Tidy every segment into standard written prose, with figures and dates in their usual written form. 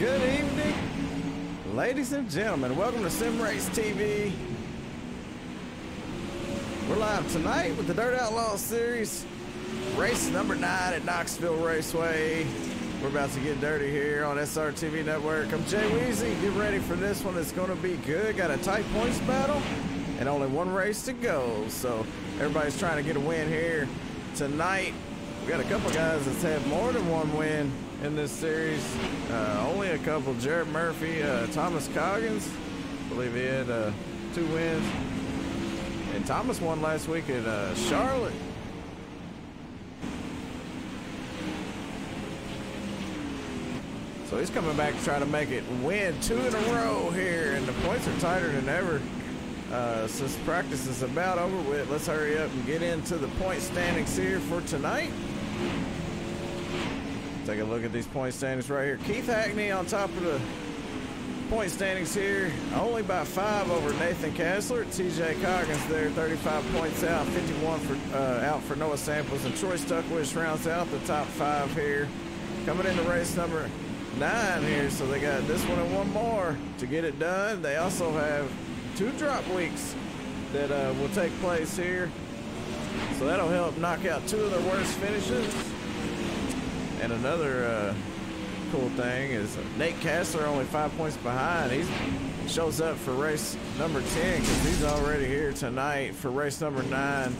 Good evening, ladies and gentlemen. Welcome to Sim Race TV. We're live tonight with the Dirt Outlaws series, race number 9 at Knoxville Raceway. We're about to get dirty here on SRTV Network. I'm Jay Weezy. Get ready for this one. It's going to be good. Got a tight points battle and only one race to go. So everybody's trying to get a win here tonight. We got a couple guys that's had more than one win in this series. Only a couple. Jared Murphy, Thomas Coggins, I believe he had 2 wins. And Thomas won last week at Charlotte. So he's coming back to try to make it win 2 in a row here, and the points are tighter than ever. Since practice is about over with, let's hurry up and get into the point standings here for tonight. Take a look at these point standings right here. Keith Hackney on top of the point standings here, only by 5 over Nathan Kessler. TJ Coggins there, 35 points out, 51 out for Noah Samples, and Troy Stuckwish rounds out the top 5 here. Coming into race number 9 here, so they got this one and one more to get it done. They also have 2 drop weeks that will take place here, so that'll help knock out 2 of their worst finishes. And another cool thing is Nate Kessler only 5 points behind. He shows up for race number 10 because he's already here tonight for race number 9.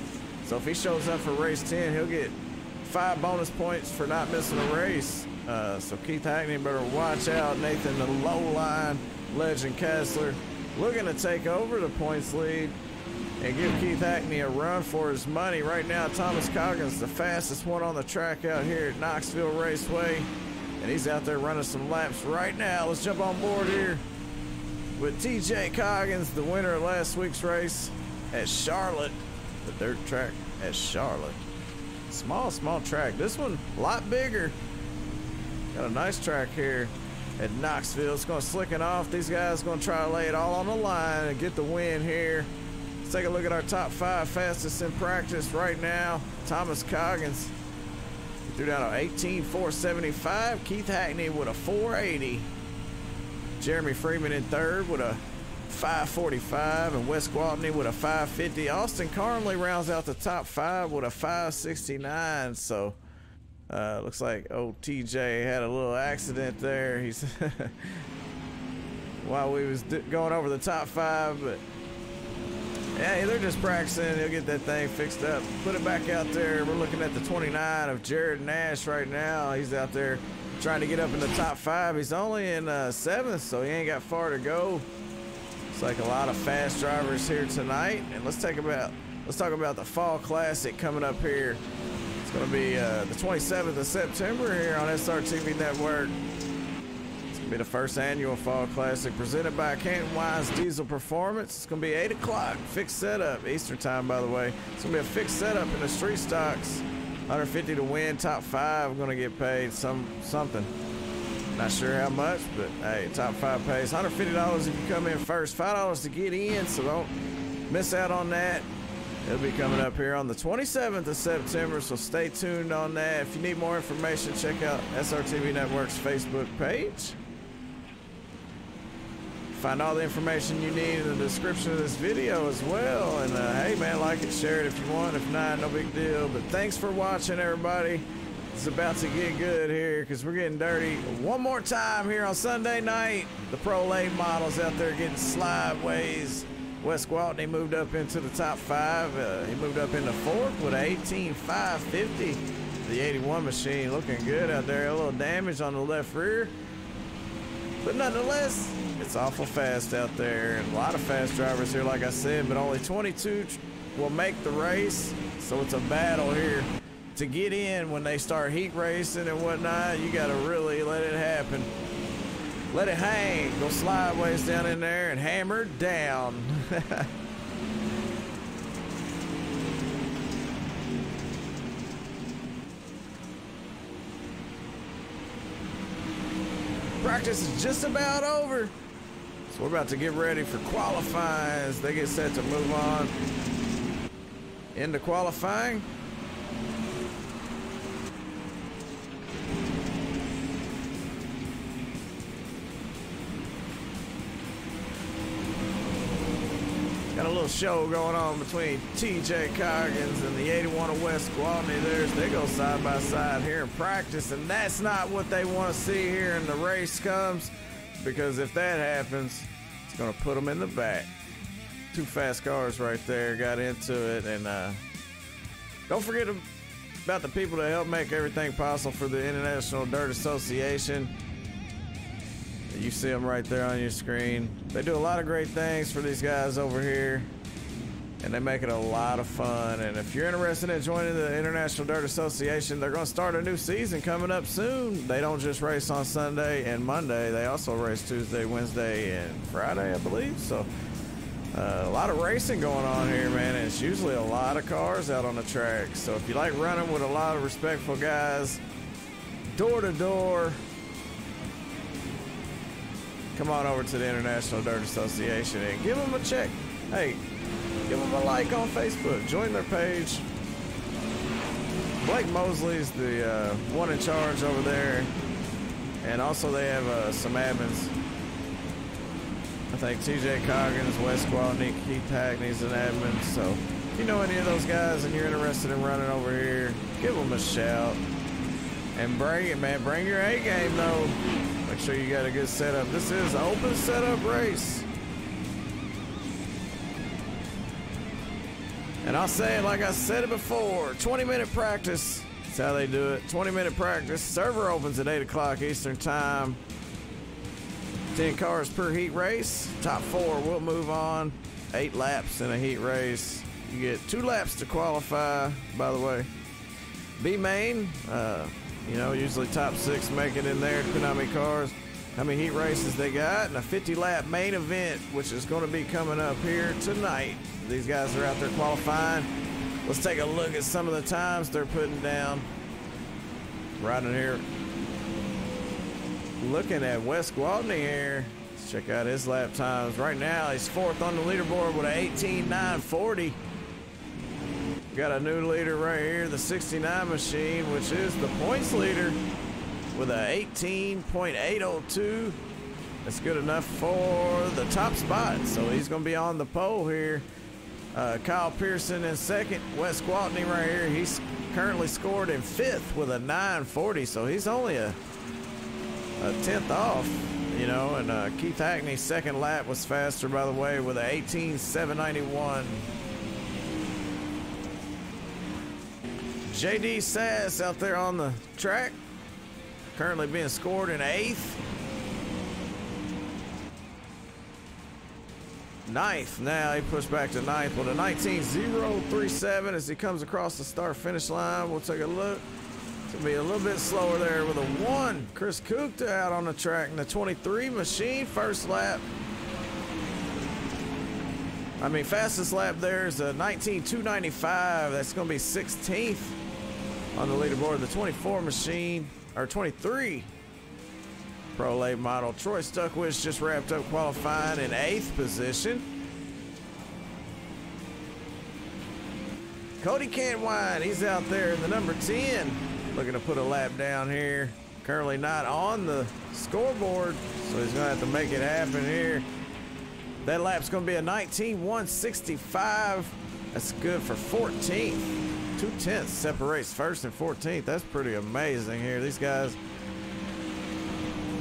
So if he shows up for race 10, he'll get 5 bonus points for not missing a race. So Keith Hackney better watch out. Nathan, the low line legend Kessler, looking to take over the points lead and give Keith Hackney a run for his money. Right now, Thomas Coggins, the fastest one on the track out here at Knoxville Raceway, and he's out there running some laps right now. Let's jump on board here with TJ Coggins, the winner of last week's race at Charlotte, the dirt track at Charlotte. Small track. This one a lot bigger. Got a nice track here at Knoxville. It's going to slicken off. These guys are going to try to lay it all on the line and get the win here. Let's take a look at our top 5 fastest in practice right now. Thomas Coggins threw down an 18.475. Keith Hackney with a 480. Jeremy Freeman in 3rd with a 545, and Wes Gwaltney with a 550. Austin Carnley rounds out the top 5 with a 569. So looks like old TJ had a little accident there. He's while we was going over the top 5, but yeah, they're just practicing. He'll get that thing fixed up, put it back out there. We're looking at the 29 of Jared Nash right now. He's out there trying to get up in the top 5. He's only in 7th, so he ain't got far to go. It's like a lot of fast drivers here tonight. And let's talk about the Fall Classic coming up here. It's going to be the 27th of September here on SRTV Network. It's going to be the first annual Fall Classic presented by Canton Wise Diesel Performance. It's going to be 8 o'clock, fixed setup, Eastern time, by the way. It's going to be a fixed setup in the street stocks. 150 to win, top 5 going to get paid something. Not sure how much, but hey, top 5 pays $150 if you come in first, $5 to get in, so don't miss out on that. It'll be coming up here on the 27th of September, so stay tuned on that. If you need more information, check out SRTV Network's Facebook page. Find all the information you need in the description of this video as well. And hey man, like it, share it if you want. If not, no big deal. But thanks for watching, everybody. It's about to get good here because we're getting dirty one more time here on Sunday night. The Pro Late models out there getting slideways. Wes Gwaltney moved up into the top 5. He moved up into 4th with an 18.550. The 81 machine looking good out there. A little damage on the left rear, but nonetheless, it's awful fast out there. And a lot of fast drivers here, like I said, but only 22 will make the race. So it's a battle here to get in when they start heat racing and whatnot. You got to really let it happen. Let it hang. Go slideways down in there and hammer down. Practice is just about over. So we're about to get ready for qualifying as they get set to move on into qualifying. little show going on between TJ Coggins and the 81 of West Gwaltney. They go side by side here in practice, and that's not what they want to see here in the race comes, because if that happens, it's going to put them in the back. Two fast cars right there got into it, and don't forget about the people that help make everything possible for the International Dirt Association. You see them right there on your screen. They do a lot of great things for these guys over here, and they make it a lot of fun. And if you're interested in joining the International Dirt Association, they're going to start a new season coming up soon. They don't just race on Sunday and Monday. They also race Tuesday, Wednesday, and Friday, I believe. So a lot of racing going on here, man. And it's usually a lot of cars out on the track. So if you like running with a lot of respectful guys, door to door, come on over to the International Dirt Association and give them a check. Hey, give them a like on Facebook. Join their page. Blake Mosley's the one in charge over there. And also they have some admins. I think TJ Coggins, Wes Gwaltney, Keith Hackney's an admin. So if you know any of those guys and you're interested in running over here, give them a shout. And bring it, man. Bring your A game, though. Make sure you got a good setup. This is an open setup race. And I'll say it like I said it before. 20-minute practice. That's how they do it. 20-minute practice. Server opens at 8 o'clock Eastern time. 10 cars per heat race. Top 4 will move on. 8 laps in a heat race. You get 2 laps to qualify, by the way. B main, you know, usually top 6 make it in there, depending on how many cars, how many heat races they got, and a 50-lap main event, which is going to be coming up here tonight. These guys are out there qualifying. Let's take a look at some of the times they're putting down. Right in here, looking at Wes Gwaltney here. Let's check out his lap times. Right now, he's 4th on the leaderboard with an 18.940. Got a new leader right here, the 69 machine, which is the points leader with a 18.802. That's good enough for the top spot. So he's going to be on the pole here. Kyle Pearson in 2nd. Wes Gwaltney right here. He's currently scored in 5th with a 940. So he's only a 10th off, you know. And Keith Hackney's 2nd lap was faster, by the way, with a 18.791. JD Sass out there on the track, currently being scored in 8th. 9th now, he pushed back to 9th with a 19.037 as he comes across the start finish line. We'll take a look. It's gonna be a little bit slower there with a 1. Chris Kukta out on the track in the 23 machine, first lap. I mean, fastest lap there is a 19.295. That's gonna be 16th. On the leaderboard, the 24 machine, or 23 Pro late model. Troy Stuckwitz just wrapped up qualifying in 8th position. Cody Cantwine, he's out there in the number 10, looking to put a lap down here. Currently not on the scoreboard, so he's gonna have to make it happen here. That lap's gonna be a 19.165. That's good for 14th. 2/10 separates 1st and 14th. That's pretty amazing here. These guys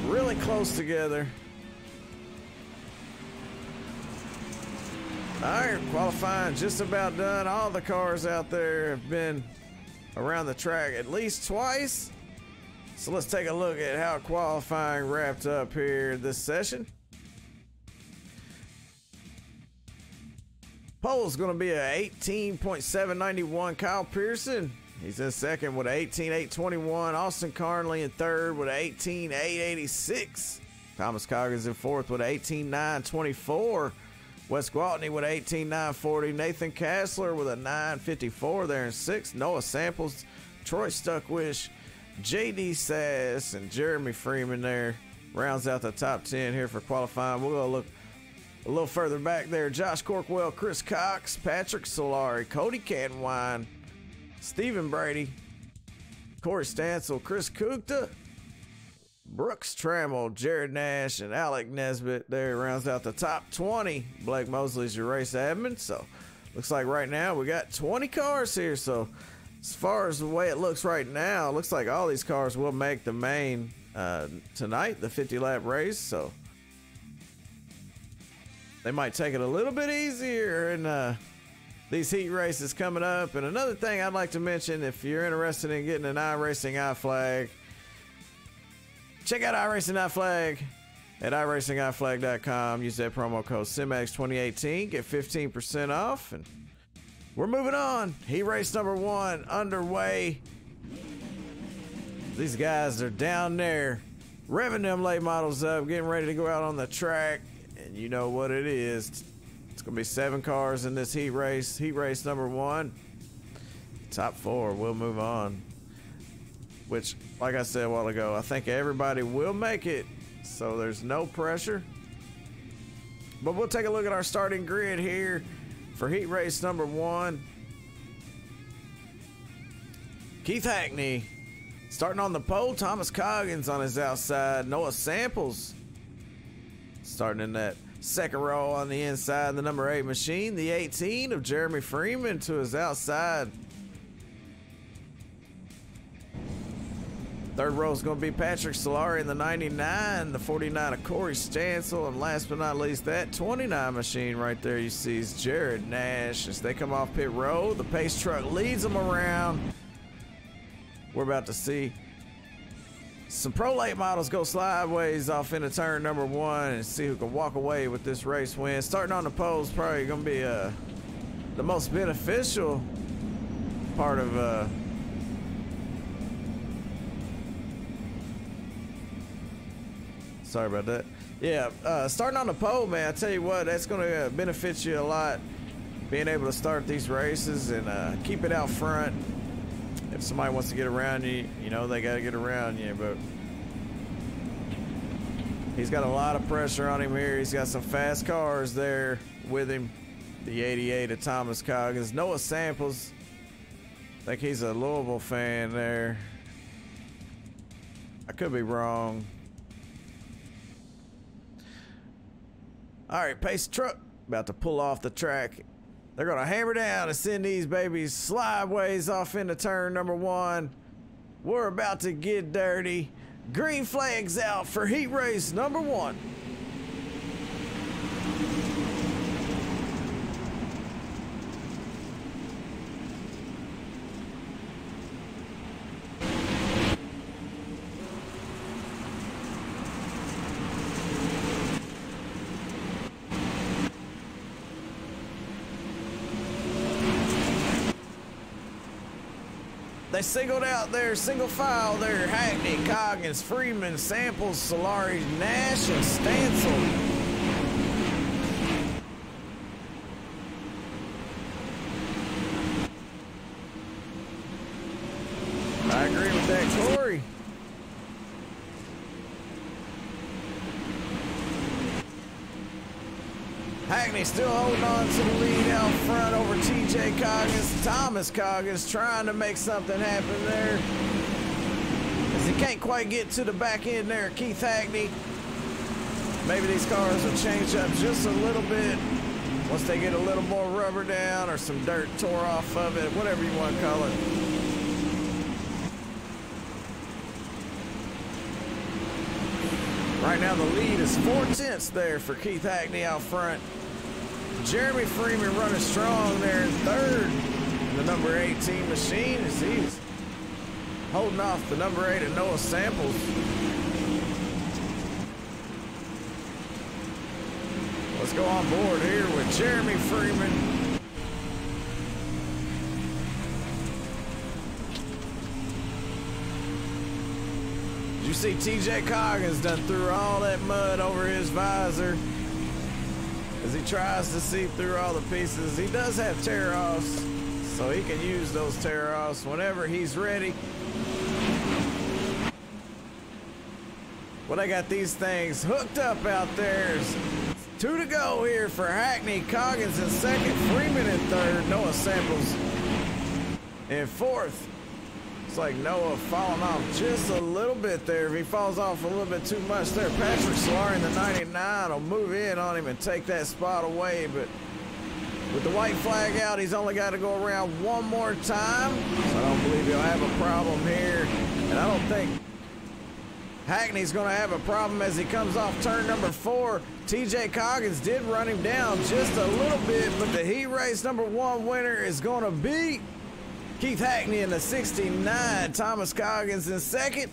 really close together. All right, qualifying just about done. All the cars out there have been around the track at least twice. So let's take a look at how qualifying wrapped up here this session. Pole's going to be a 18.791. Kyle Pearson, he's in 2nd with an 18.821. Austin Carnley in 3rd with an 18.886. Thomas Coggins in 4th with an 18.924. Wes Gwaltney with an 18.940. Nathan Kassler with a 954 there in 6th. Noah Samples, Troy Stuckwitz, JD Sass, and Jeremy Freeman there rounds out the top 10 here for qualifying. We'll go look a little further back there. Josh Corkwell, Chris Cox, Patrick Solari, Cody Cantwine, Stephen Brady, Corey Stansel, Chris Kukta, Brooks Trammell, Jared Nash, and Alec Nesbitt there rounds out the top 20. Blake Mosley's your race admin. So looks like right now we got 20 cars here. So as far as the way it looks right now, it looks like all these cars will make the main tonight, the 50-lap race. So they might take it a little bit easier in these heat races coming up. And another thing I'd like to mention, if you're interested in getting an iRacing iFlag, check out iRacing iFlag at iRacingIFlag.com. Use that promo code SIMAX2018. Get 15% off. And we're moving on. Heat race number 1 underway. These guys are down there revving them late models up, getting ready to go out on the track. And you know what it is. It's going to be 7 cars in this heat race. Heat race number 1. Top 4 will move on. Which, like I said a while ago, I think everybody will make it, so there's no pressure. But we'll take a look at our starting grid here for heat race number 1. Keith Hackney starting on the pole. Thomas Coggins on his outside. Noah Samples starting in that second row on the inside. The number 8 machine. The 18 of Jeremy Freeman to his outside. Third row is going to be Patrick Solari in the 99, the 49 of Corey Stansel, and last but not least, that 29 machine right there you see is Jared Nash. As they come off pit road, the pace truck leads them around. We're about to see some Pro Late models go sideways off into turn number 1 and see who can walk away with this race win. Starting on the pole is probably going to be the most beneficial part of sorry about that. Yeah, starting on the pole, man, I tell you what, that's going to benefit you a lot, being able to start these races and keep it out front. If somebody wants to get around you, you know, they got to get around you, but he's got a lot of pressure on him here. He's got some fast cars there with him. The 88 of Thomas Coggins. Noah Samples, I think he's a Louisville fan there. I could be wrong. All right, pace truck about to pull off the track. They're gonna hammer down and send these babies slideways off into turn number 1. We're about to get dirty. Green flags out for heat race number 1. They singled out there, single file there. Hackney, Coggins, Freeman, Samples, Solari, Nash, and Stansel. I agree with that, Corey. Hackney still holding on to the lead out front over TJ Coggins. Thomas Coggins trying to make something happen there, as he can't quite get to the back end there. Keith Hackney. Maybe these cars will change up just a little bit once they get a little more rubber down or some dirt tore off of it, whatever you want to call it. Right now the lead is 4/10 there for Keith Hackney out front. Jeremy Freeman running strong there in third. And the number 18 machine as he's holding off the number 8 of Noah Samples. Let's go on board here with Jeremy Freeman. Did you see TJ Coggins done threw all that mud over his visor as he tries to see through all the pieces? He does have tear-offs, so he can use those tear-offs whenever he's ready. Well, they got these things hooked up out there. 2 to go here for Hackney. Coggins in second, Freeman in third, Noah Samples in fourth. Looks like Noah falling off just a little bit there. If he falls off a little bit too much there, Patrick Solari in the 99 will move in on him and take that spot away. But with the white flag out, he's only got to go around one more time. So I don't believe he'll have a problem here. And I don't think Hackney's going to have a problem as he comes off turn number 4. TJ Coggins did run him down just a little bit, but the heat race number 1 winner is going to be Keith Hackney in the 69. Thomas Coggins in second.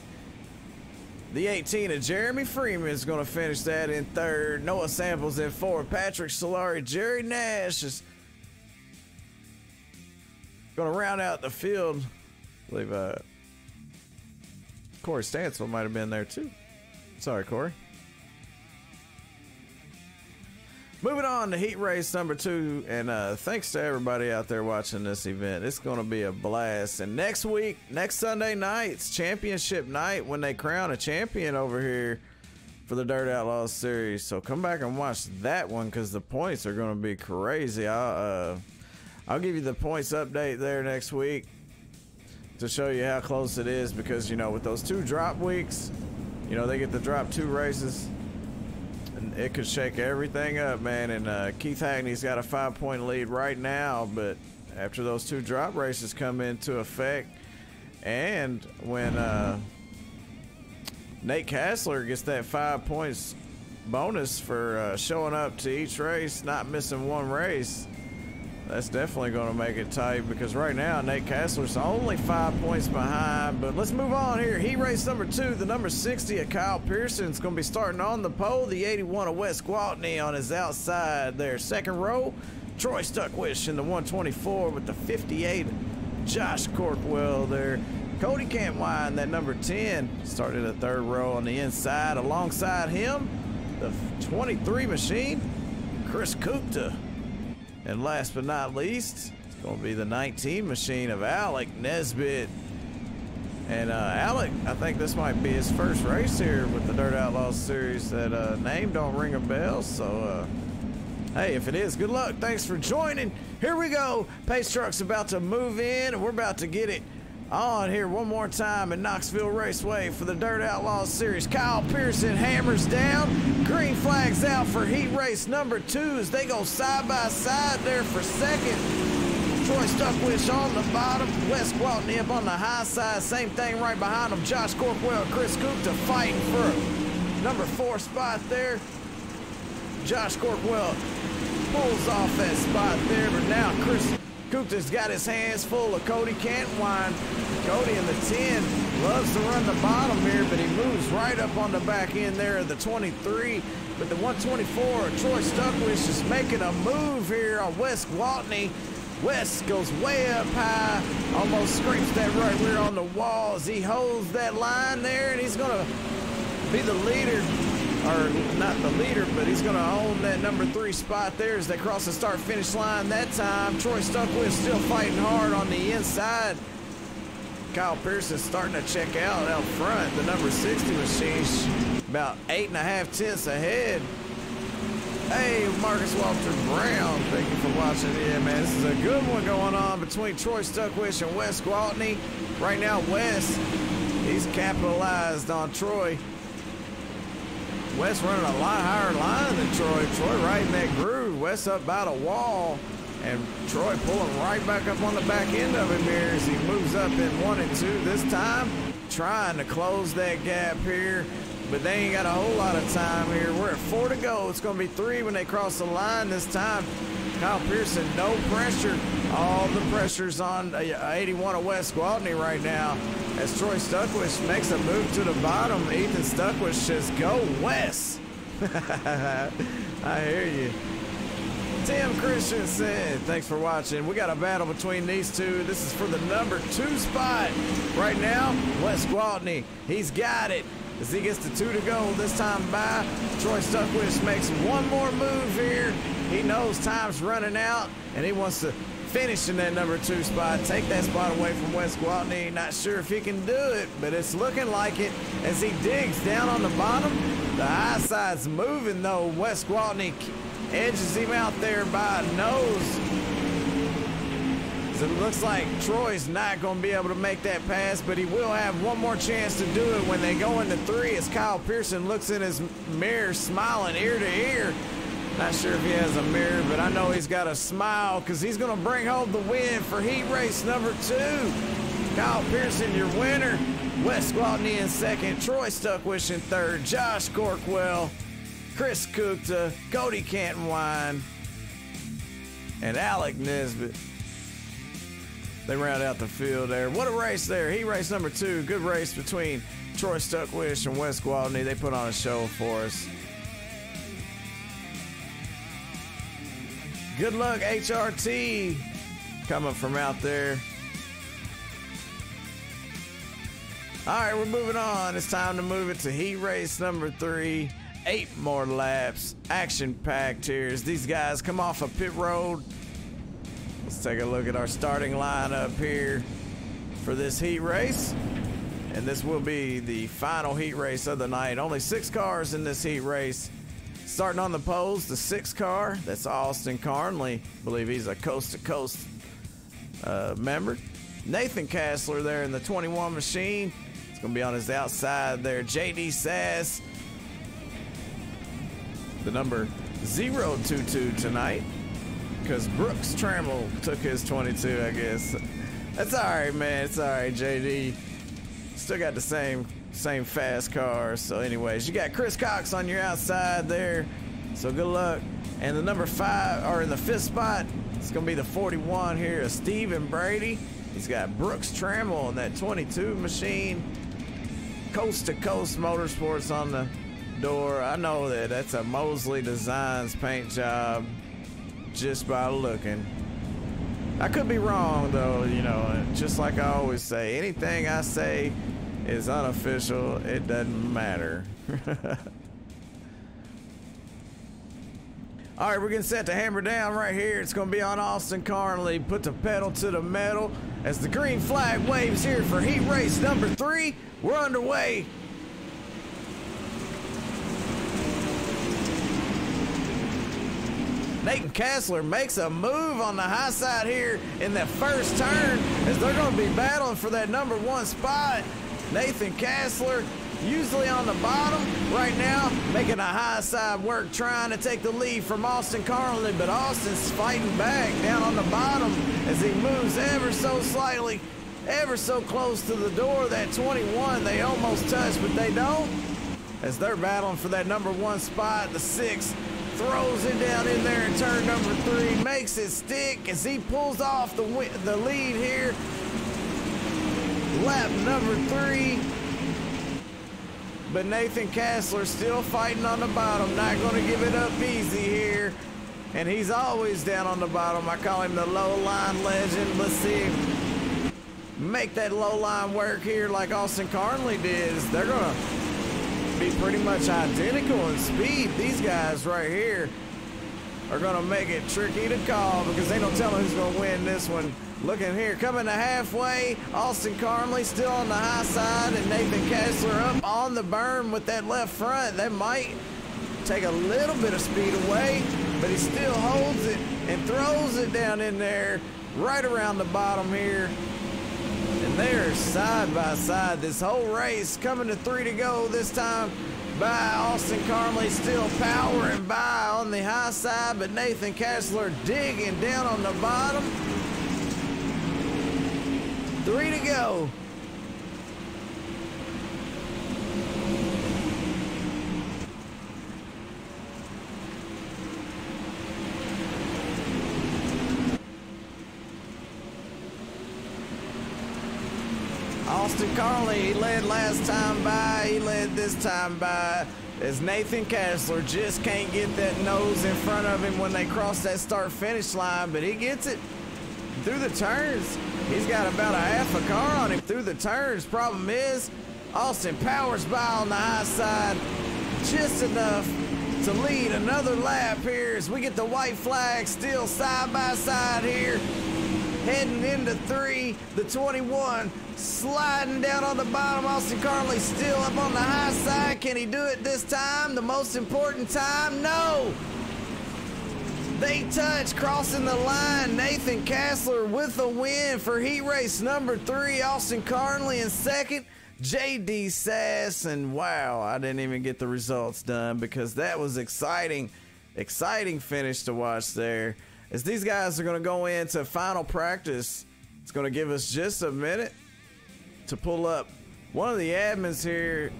The 18 of Jeremy Freeman is going to finish that in third. Noah Samples in fourth. Patrick Solari, Jerry Nash is going to round out the field. I believe Corey Stansel might have been there too. Sorry, Corey. Moving on to heat race number 2, and thanks to everybody out there watching this event. It's going to be a blast. And next week, next Sunday night, it's championship night when they crown a champion over here for the Dirt Outlaws series. So come back and watch that one because the points are going to be crazy. I'll give you the points update there next week to show you how close it is, because, you know, with those 2 drop weeks, you know, they get to drop 2 races. And it could shake everything up, man. And Keith Hackney's got a 5-point lead right now, but after those 2 drop races come into effect, and when Nate Kassler gets that 5 points bonus for showing up to each race, not missing 1 race, that's definitely going to make it tight, because right now Nate Kassler's only 5 points behind. But let's move on here. Heat race number 2, the number 60 of Kyle Pearson's going to be starting on the pole. The 81 of Wes Gwaltney on his outside there. Second row, Troy Stuckwish in the 124 with the 58. Josh Corkwell there. Cody Cantwine, that number 10, started a third row on the inside. Alongside him, the 23 machine, Chris Kupta. And last but not least, it's going to be the 19 machine of Alec Nesbitt. And Alec, I think this might be his first race here with the Dirt Outlaws series. That name don't ring a bell, so hey, if it is, good luck. Thanks for joining. Here we go. Pace truck's about to move in, and we're about to get it on here one more time in Knoxville Raceway for the Dirt Outlaws series. Kyle Pearson hammers down. Green flags out for heat race number 2 as they go side by side there for second. Troy Stuckwish on the bottom. Wes Gwaltney up on the high side. Same thing right behind him. Josh Corkwell, Chris Kupta fighting for a number 4 spot there. Josh Corkwell pulls off that spot there, but now Chris Kupta's got his hands full of Cody Cantwine. Cody in the 10 loves to run the bottom here, but he moves right up on the back end there of the 23. But the 124, Troy Stuckwish is making a move here on Wes Gwaltney. Wes goes way up high, almost scrapes that right rear on the wall as he holds that line there, and he's going to be the leader. Or not the leader, but he's going to own that number 3 spot there as they cross the start-finish line that time. Troy Stuckwish still fighting hard on the inside. Kyle Pearson's starting to check out front. The number 60 machine's about 8.5 tenths ahead. Hey, Marcus Walter Brown, thank you for watching. Yeah, man, this is a good one going on between Troy Stuckwish and Wes Gwaltney. Right now, Wes, he's capitalized on Troy. Wes running a lot higher line than Troy. Troy right in that groove. Wes up by the wall. And Troy pulling right back up on the back end of him here as he moves up in 1 and 2 this time. Trying to close that gap here. But they ain't got a whole lot of time here. We're at 4 to go. It's going to be 3 when they cross the line this time. Kyle Pearson, no pressure. All the pressure's on 81 of Wes Gwaltney right now. As Troy Stuckwish makes a move to the bottom, Ethan Stuckwish says, go Wes. I hear you. Tim Christensen, thanks for watching. We got a battle between these two. This is for the number 2 spot. Right now, Wes Gwaltney, he's got it. As he gets to 2 to go this time by, Troy Stuckwish makes one more move here. He knows time's running out, and he wants to finish in that number 2 spot, take that spot away from Wes Gwaltney. Not sure if he can do it, but it's looking like it as he digs down on the bottom. The high side's moving, though. Wes Gwaltney edges him out there by a nose. So it looks like Troy's not going to be able to make that pass, but he will have one more chance to do it when they go into 3 as Kyle Pearson looks in his mirror smiling ear to ear. Not sure if he has a mirror, but I know he's got a smile because he's going to bring home the win for heat race number 2. Kyle Pearson, your winner. Wes Gwaltney in 2nd. Troy Stuckwish in 3rd. Josh Corkwell, Chris Kukta, Cody Canton-Wine, and Alec Nisbet. They round out the field there. What a race there. Heat race number 2. Good race between Troy Stuckwish and Wes Gwaltney. They put on a show for us. Good luck, HRT, coming from out there. All right, we're moving on. It's time to move it to heat race number 3. 8 more laps. Action-packed here as these guys come off a pit road. Let's take a look at our starting lineup here for this heat race. And this will be the final heat race of the night. Only 6 cars in this heat race. Starting on the poles, the 6th car. That's Austin Carnley. I believe he's a coast-to-coast member. Nathan Kassler there in the 21 machine. It's going to be on his outside there. JD Sass, the number 022 tonight, because Brooks Trammell took his 22, I guess. That's all right, man. It's all right, JD. Still got the same fast cars. So anyways, you got Chris Cox on your outside there, so good luck. And the number 5, or in the 5th spot, it's gonna be the 41 here, Stephen Brady. He's got Brooks Trammell in that 22 machine. Coast to Coast Motorsports on the door. I know that's a Mosley Designs paint job just by looking. I could be wrong though, you know, just like I always say, anything I say is unofficial, it doesn't matter. All right, we're getting set to hammer down right here. It's gonna be on Austin Carnley. Put the pedal to the metal as the green flag waves here for heat race number 3. We're underway. Nathan Kassler makes a move on the high side here in that first turn as they're gonna be battling for that number 1 spot. Nathan Kassler usually on the bottom right now, making a high side work, trying to take the lead from Austin Carnley, but Austin's fighting back down on the bottom as he moves ever so slightly, ever so close to the door. That 21 they almost touch, but they don't, as they're battling for that number 1 spot. The 6 throws it down in there in turn number 3, makes it stick as he pulls off the lead here. Lap number 3, but Nathan Kassler still fighting on the bottom, not going to give it up easy here, and he's always down on the bottom. I call him the low line legend. Let's see him make that low line work here like Austin Carnley did. They're going to be pretty much identical in speed. These guys right here are going to make it tricky to call because they don't tell who's going to win this one. Looking here, coming to halfway, Austin Carnley still on the high side, and Nathan Kassler up on the berm with that left front. That might take a little bit of speed away, but he still holds it and throws it down in there right around the bottom here. And they're side by side this whole race, coming to 3 to go this time by Austin Carnley, still powering by on the high side, but Nathan Kassler digging down on the bottom. 3 to go. Austin Carnley, he led last time by, he led this time by, as Nathan Kassler just can't get that nose in front of him when they cross that start-finish line, but he gets it through the turns. He's got about a half a car on him through the turns. Problem is, Austin powers by on the high side just enough to lead another lap here as we get the white flag still side by side here. Heading into 3, the 21 sliding down on the bottom. Austin Carnley still up on the high side. Can he do it this time? The most important time? No. They touch, crossing the line. Nathan Kassler with the win for heat race number 3. Austin Carnley in second. JD Sass, and wow, I didn't even get the results done because that was exciting finish to watch there. As these guys are going to go into final practice, it's going to give us just a minute to pull up one of the admins here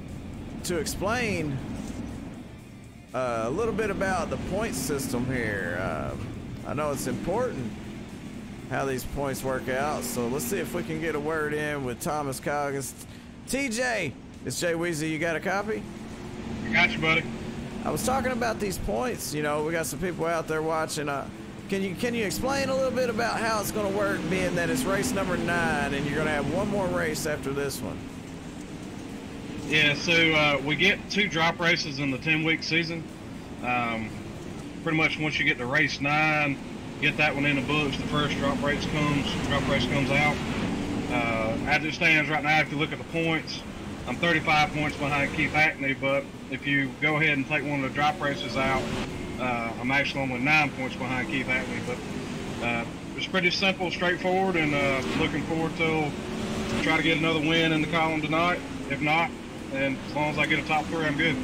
to explain a little bit about the point system here. I know it's important how these points work out, so let's see if we can get a word in with Thomas Coggins. TJ, it's Jay Weezy. You got a copy? I got you, buddy. I was talking about these points. You know, we got some people out there watching. Can you explain a little bit about how it's going to work, being that it's race number 9 and you're going to have one more race after this one? Yeah, so we get 2 drop races in the 10-week season. Pretty much once you get to race 9, get that one in the books, the first drop race comes out. As it stands right now, if you look at the points, I'm 35 points behind Keith Hackney, but if you go ahead and take one of the drop races out, I'm actually only 9 points behind Keith Hackney. But it's pretty simple, straightforward, and looking forward to try to get another win in the column tonight. If not, and as long as I get a top 3, I'm good.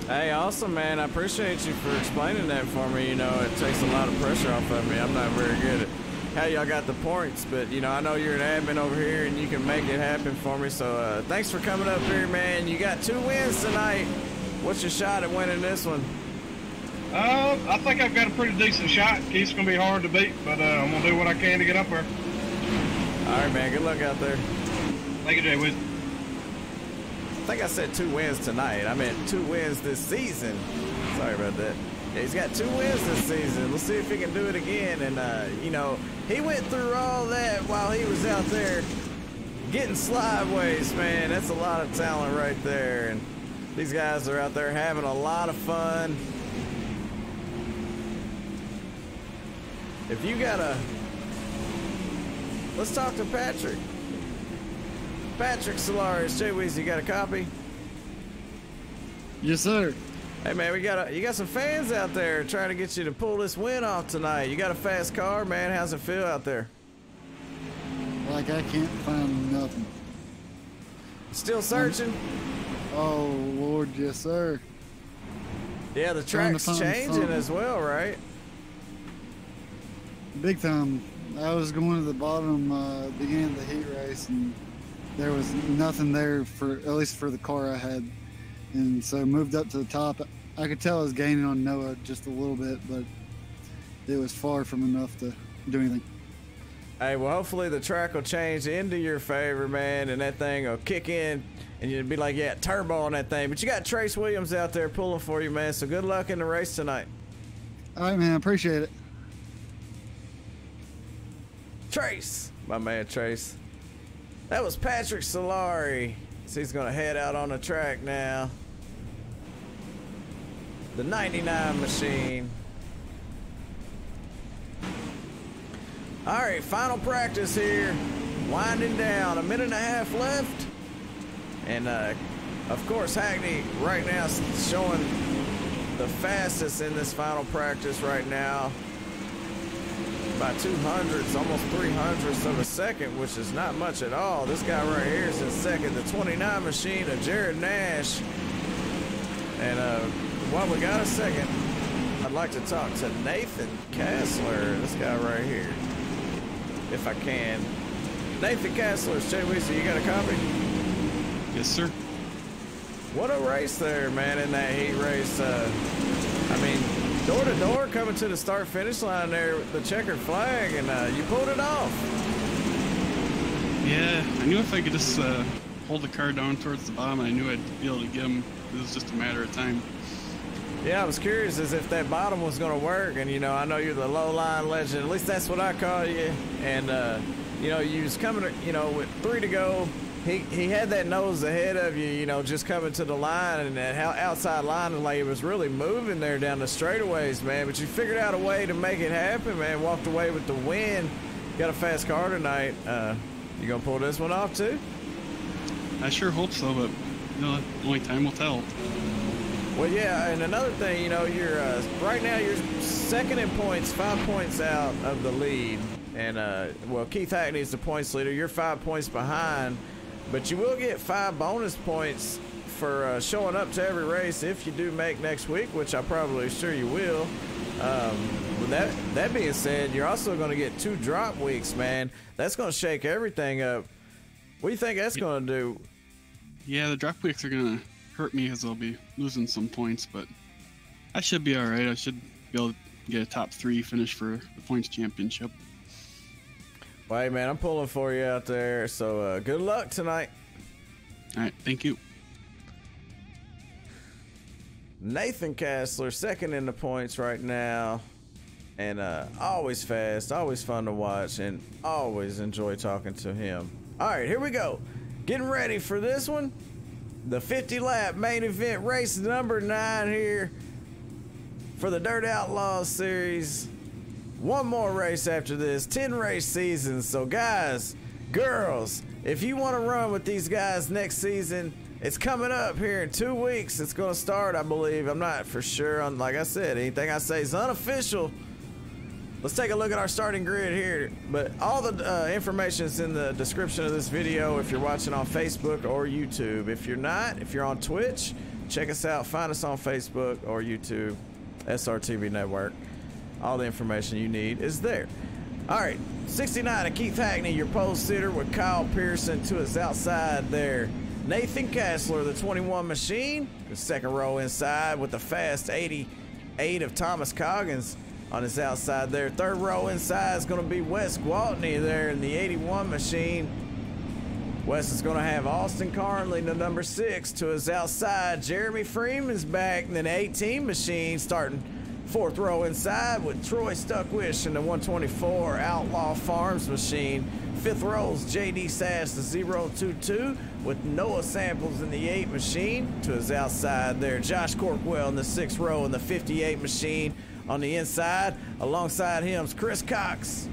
Hey, awesome, man. I appreciate you for explaining that for me. You know, it takes a lot of pressure off of me. I'm not very good at how y'all got the points, but, you know, I know you're an admin over here and you can make it happen for me. So thanks for coming up here, man. You got 2 wins tonight. What's your shot at winning this one? I think I've got a pretty decent shot. Keith's going to be hard to beat, but I'm going to do what I can to get up there. All right, man. Good luck out there. Thank you, Jay Wiz. I think I said 2 wins tonight. I meant 2 wins this season. Sorry about that. Yeah, he's got 2 wins this season. Let's see if he can do it again. And, you know, he went through all that while he was out there getting slideways, man. That's a lot of talent right there. And these guys are out there having a lot of fun. If you got a... Let's talk to Patrick. Patrick Solaris, Jay Weezy, you got a copy? Yes, sir. Hey, man, you got some fans out there trying to get you to pull this win off tonight. You got a fast car, man. How's it feel out there? Like I can't find nothing. Still searching? Oh, Lord, yes, sir. Yeah, the track's changing as well, right? Big time. I was going to the bottom beginning of the heat race, and there was nothing there, for at least for the car I had. And so moved up to the top. I could tell I was gaining on Noah just a little bit, but it was far from enough to do anything. Hey, well, hopefully the track will change into your favor, man, and that thing will kick in, and you'll be like, yeah, turbo on that thing. But you got Trace Williams out there pulling for you, man, so good luck in the race tonight. All right, man, I appreciate it. Trace, my man Trace. That was Patrick Solari. So he's gonna head out on the track now. The 99 machine. All right, final practice here. Winding down, 1.5 minutes left. And of course, Hackney right now is showing the fastest in this final practice right now. By 200s, almost 300ths of a second, which is not much at all. This guy right here is in second, the 29 machine of Jared Nash. And while we got a second, I'd like to talk to Nathan Kassler, this guy right here, if I can. Nathan Kassler, Jay Weezy, you got a copy? Yes, sir. What a race there, man, in that heat race. I mean, door to door, coming to the start finish line there with the checkered flag, and you pulled it off. Yeah, I knew if I could just hold the car down towards the bottom, I knew I'd be able to get him. It was just a matter of time. Yeah, I was curious as if that bottom was going to work, and, you know, I know you're the low line legend. At least that's what I call you. And, you know, you was coming, you know, with 3 to go. He had that nose ahead of you, you know, just coming to the line, and that outside line, like it was really moving there down the straightaways, man. But you figured out a way to make it happen, man. Walked away with the win. Got a fast car tonight. You gonna pull this one off too? I sure hope so, but you know, only time will tell. Well, yeah, and another thing, you know, you're right now you're second in points, 5 points out of the lead, and well, Keith Hackney is the points leader. You're 5 points behind, but you will get 5 bonus points for showing up to every race if you do make next week, which I'm probably sure you will. With that being said, you're also going to get 2 drop weeks, man. That's going to shake everything up. What do you think that's going to do? Yeah, the drop weeks are going to hurt me as I'll be losing some points, but I should be all right. I should be able to get a top 3 finish for the points championship. Well, hey, man, I'm pulling for you out there, so good luck tonight. All right, thank you. Nathan Kastler, second in the points right now, and always fast, always fun to watch, and always enjoy talking to him. All right, here we go. Getting ready for this one. The 50-lap main event race number 9 here for the Dirt Outlaws series. One more race after this, 10 race seasons. So guys, girls, if you want to run with these guys next season, it's coming up here in 2 weeks. It's going to start, I believe. I'm not for sure. Like I said, anything I say is unofficial. Let's take a look at our starting grid here. But all the information is in the description of this video if you're watching on Facebook or YouTube. If you're not, if you're on Twitch, check us out. Find us on Facebook or YouTube, SRTV Network. All the information you need is there. All right, 69 of Keith Hackney, your pole sitter, with Kyle Pearson to his outside there. Nathan Kastler, the 21 machine, the second row inside with the fast 88 of Thomas Coggins on his outside there. Third row inside is going to be Wes Gwaltney there in the 81 machine. Wes is going to have Austin Carnley, the number 6, to his outside. Jeremy Freeman's back in the 18 machine, starting fourth row inside with Troy Stuckwish in the 124 Outlaw Farms machine. Fifth row is JD Sass, the 022, with Noah Samples in the 8 machine to his outside there. Josh Corkwell in the 6th row in the 58 machine on the inside. Alongside him is Chris Cox.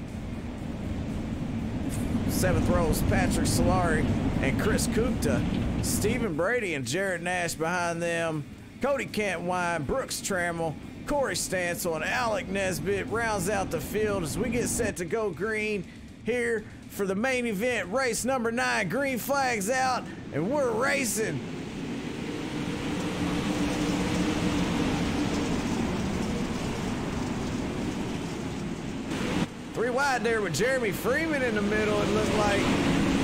7th row is Patrick Solari and Chris Kupta. Stephen Brady and Jared Nash behind them. Cody Cantwine, Brooks Trammell, Corey Stansel, and Alec Nesbitt rounds out the field as we get set to go green here for the main event, race number 9. Green flags out, and we're racing. Three wide there with Jeremy Freeman in the middle. It looks like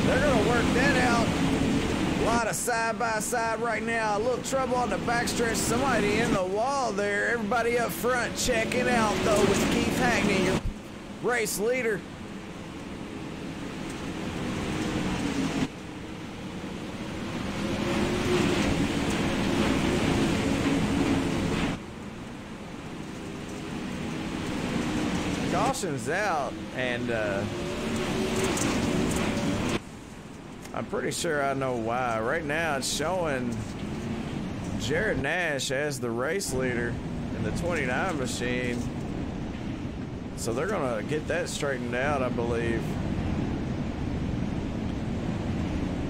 they're going to work that out. A lot of side-by-side right now. A little trouble on the backstretch. Somebody in the wall there. Everybody up front checking out, though, with Keith Hackney, your race leader. Caution's out, and I'm pretty sure I know why. Right now it's showing Jared Nash as the race leader in the 29 machine. So they're gonna get that straightened out, I believe.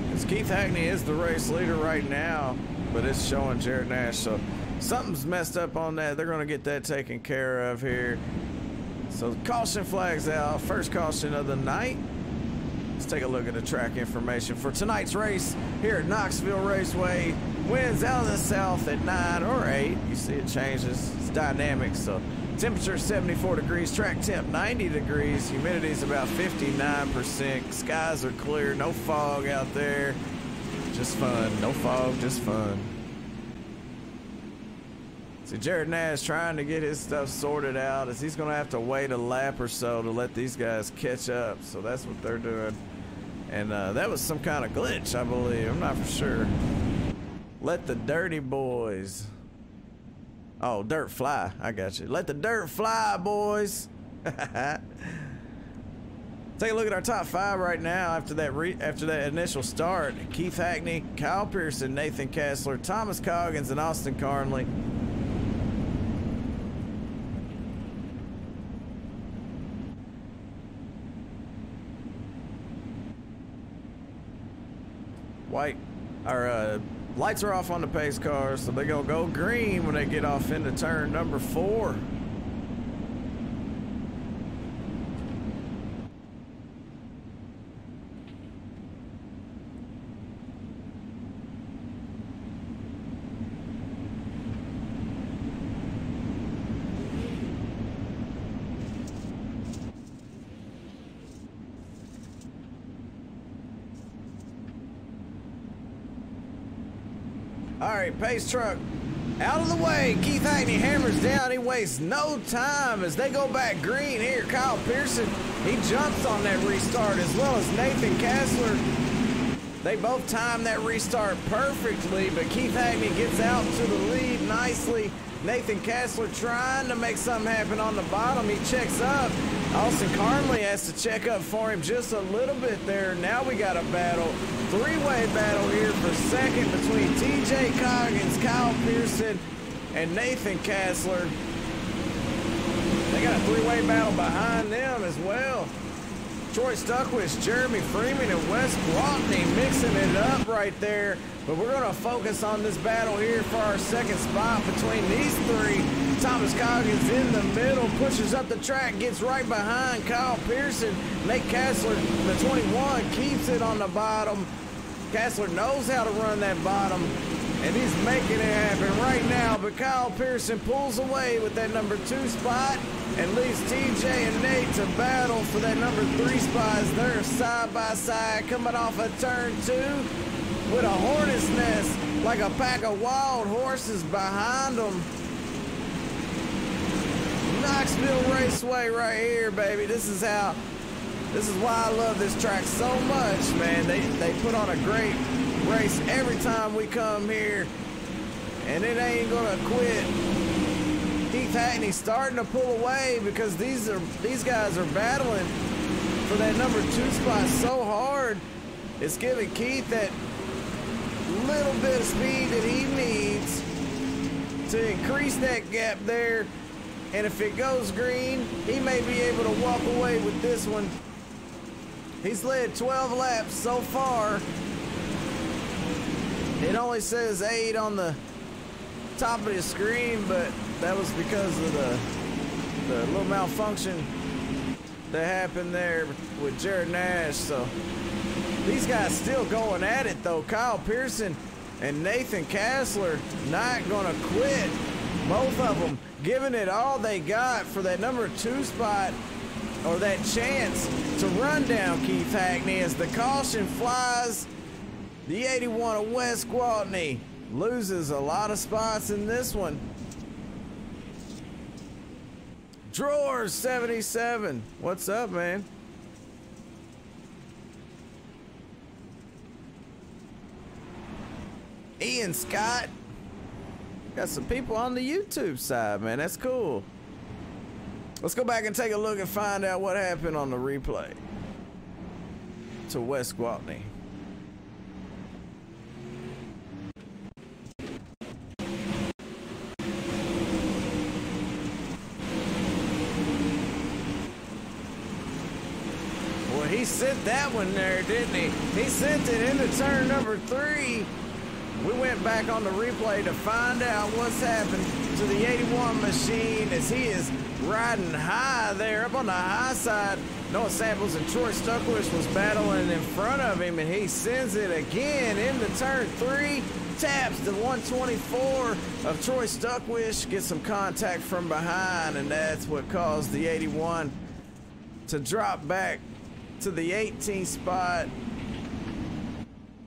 Because Keith Hackney is the race leader right now, but it's showing Jared Nash. So something's messed up on that. They're gonna get that taken care of here. So caution flags out, first caution of the night. Let's take a look at the track information for tonight's race here at Knoxville Raceway. Winds out of the south at 9 or 8. You see it changes, it's dynamic. So temperature 74 degrees, track temp 90 degrees, humidity is about 59%. Skies are clear, no fog out there. Just fun, no fog, just fun. See, Jared Nash trying to get his stuff sorted out as he's going to have to wait a lap or so to let these guys catch up. So that's what they're doing. And that was some kind of glitch, I believe. I'm not for sure. Let the dirty boys. Oh, dirt fly. I got you. Let the dirt fly, boys. Take a look at our top 5 right now after that initial start. Keith Hackney, Kyle Pearson, Nathan Kastler, Thomas Coggins, and Austin Carnley. Lights are off on the pace cars, so they're gonna go green when they get off into turn number 4. All right, pace truck out of the way. Keith Hackney hammers down. He wastes no time as they go back green here. Kyle Pearson, he jumps on that restart, as well as Nathan Kassler. They both time that restart perfectly, but Keith Hackney gets out to the lead nicely. Nathan Kassler trying to make something happen on the bottom. He checks up. Austin Carnley has to check up for him just a little bit there. Now we got a battle, three-way battle here for second between TJ Coggins, Kyle Pearson, and Nathan Kassler. They got a three-way battle behind them as well. Troy Stuckwitz, Jeremy Freeman, and Wes Gwaltney mixing it up right there. But we're going to focus on this battle here for our second spot between these three. Thomas Coggins in the middle, pushes up the track, gets right behind Kyle Pearson. Nate Kassler, the 21, keeps it on the bottom. Kassler knows how to run that bottom, and he's making it happen right now. But Kyle Pearson pulls away with that number 2 spot and leaves TJ and Nate to battle for that number 3 spot as they're side by side coming off of turn 2 with a hornet's nest like a pack of wild horses behind them. Knoxville Raceway right here, baby. This is why I love this track so much, man. They put on a great race every time we come here, and it ain't gonna quit. Keith Hackney starting to pull away because these guys are battling for that number 2 spot so hard. It's giving Keith that little bit of speed that he needs to increase that gap there. And if it goes green, he may be able to walk away with this one. He's led 12 laps so far. It only says 8 on the top of the screen, but that was because of the little malfunction that happened there with Jared Nash. So these guys still going at it though. Kyle Pearson and Nathan Kassler not gonna quit. Both of them giving it all they got for that number 2 spot, or that chance to run down Keith Hackney as the caution flies. The 81 of Wes Gwaltney loses a lot of spots in this one. Drawers 77, what's up, man? Ian Scott, got some people on the YouTube side, man. That's cool. Let's go back and take a look and find out what happened on the replay to Wes Gwaltney. Well, he sent that one there, didn't he? He sent it into turn number 3. We went back on the replay to find out what's happened to the 81 machine as he is riding high there up on the high side. Noah Samples and Troy Stuckwitz was battling in front of him, and he sends it again into turn 3. Taps the 124 of Troy Stuckwitz, gets some contact from behind, and that's what caused the 81 to drop back to the 18th spot.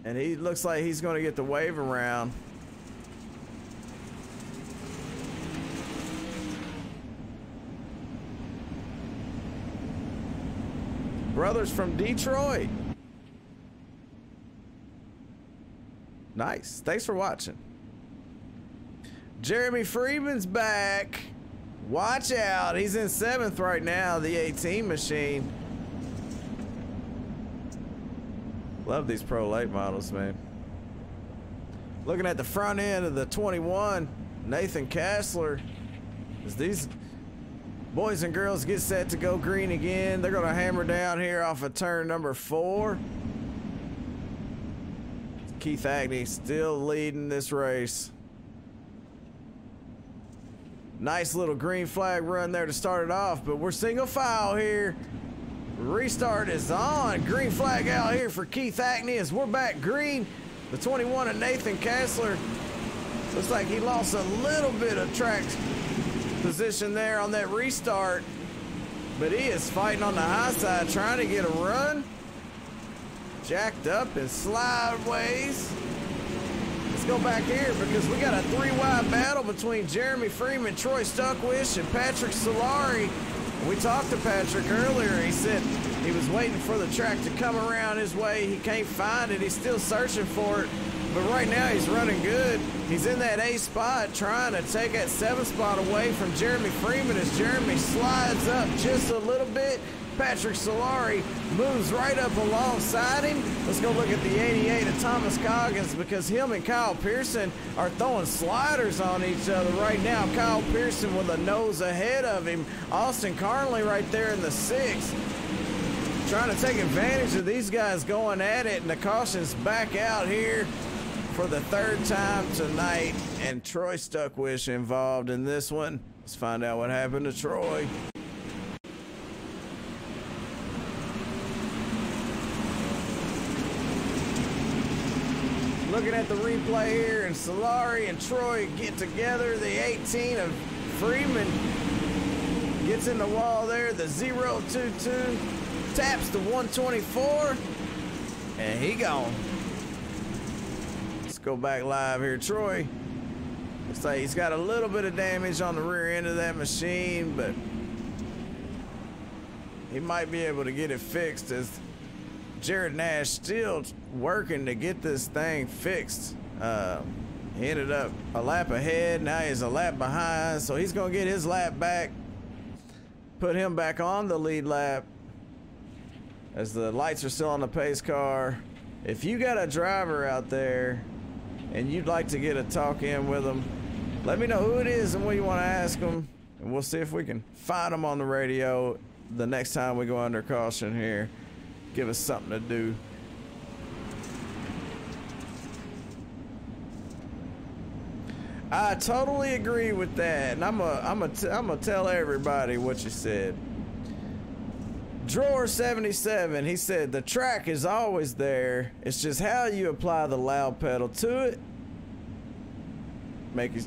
And he looks like he's going to get the wave around. Brothers from Detroit. Nice. Thanks for watching. Jeremy Freeman's back. Watch out. He's in 7th right now, the 18 machine. Love these Pro late models, man. Looking at the front end of the 21, Nathan Kassler, as these boys and girls get set to go green again. They're going to hammer down here off of turn number 4. Keith Hackney still leading this race. Nice little green flag run there to start it off, but we're single file here. Restart is on. Green flag out here for Keith Hackney as we're back green. The 21 of Nathan Kessler. Looks like he lost a little bit of track position there on that restart, but he is fighting on the high side, trying to get a run. Jacked up and slideways. Let's go back here because we got a three-wide battle between Jeremy Freeman, Troy Stuckwish, and Patrick Solari. We talked to Patrick earlier. He said he was waiting for the track to come around his way. He can't find it. He's still searching for it. But right now he's running good. He's in that 8th spot trying to take that 7th spot away from Jeremy Freeman as Jeremy slides up just a little bit. Patrick Solari moves right up alongside him. Let's go look at the 88 of Thomas Coggins because him and Kyle Pearson are throwing sliders on each other right now. Kyle Pearson with a nose ahead of him. Austin Carnley right there in the 6th. Trying to take advantage of these guys going at it, and the caution's back out here for the 3rd time tonight, and Troy Stuckwish involved in this one. Let's find out what happened to Troy. Looking at the replay here, and Solari and Troy get together. The 18 of Freeman gets in the wall there. The 022 taps the 124, and he gone. Let's go back live here. Troy, looks like he's got a little bit of damage on the rear end of that machine, but he might be able to get it fixed as Jared Nash still working to get this thing fixed. He ended up a lap ahead. Now he's a lap behind, so he's going to get his lap back, put him back on the lead lap as the lights are still on the pace car. If you got a driver out there and you'd like to get a talk in with them, let me know who it is and what you want to ask them, and we'll see if we can find them on the radio the next time we go under caution here. Give us something to do. I totally agree with that, and I'm gonna tell everybody what you said. Drawer 77, he said the track is always there. It's just how you apply the loud pedal to it. Make it.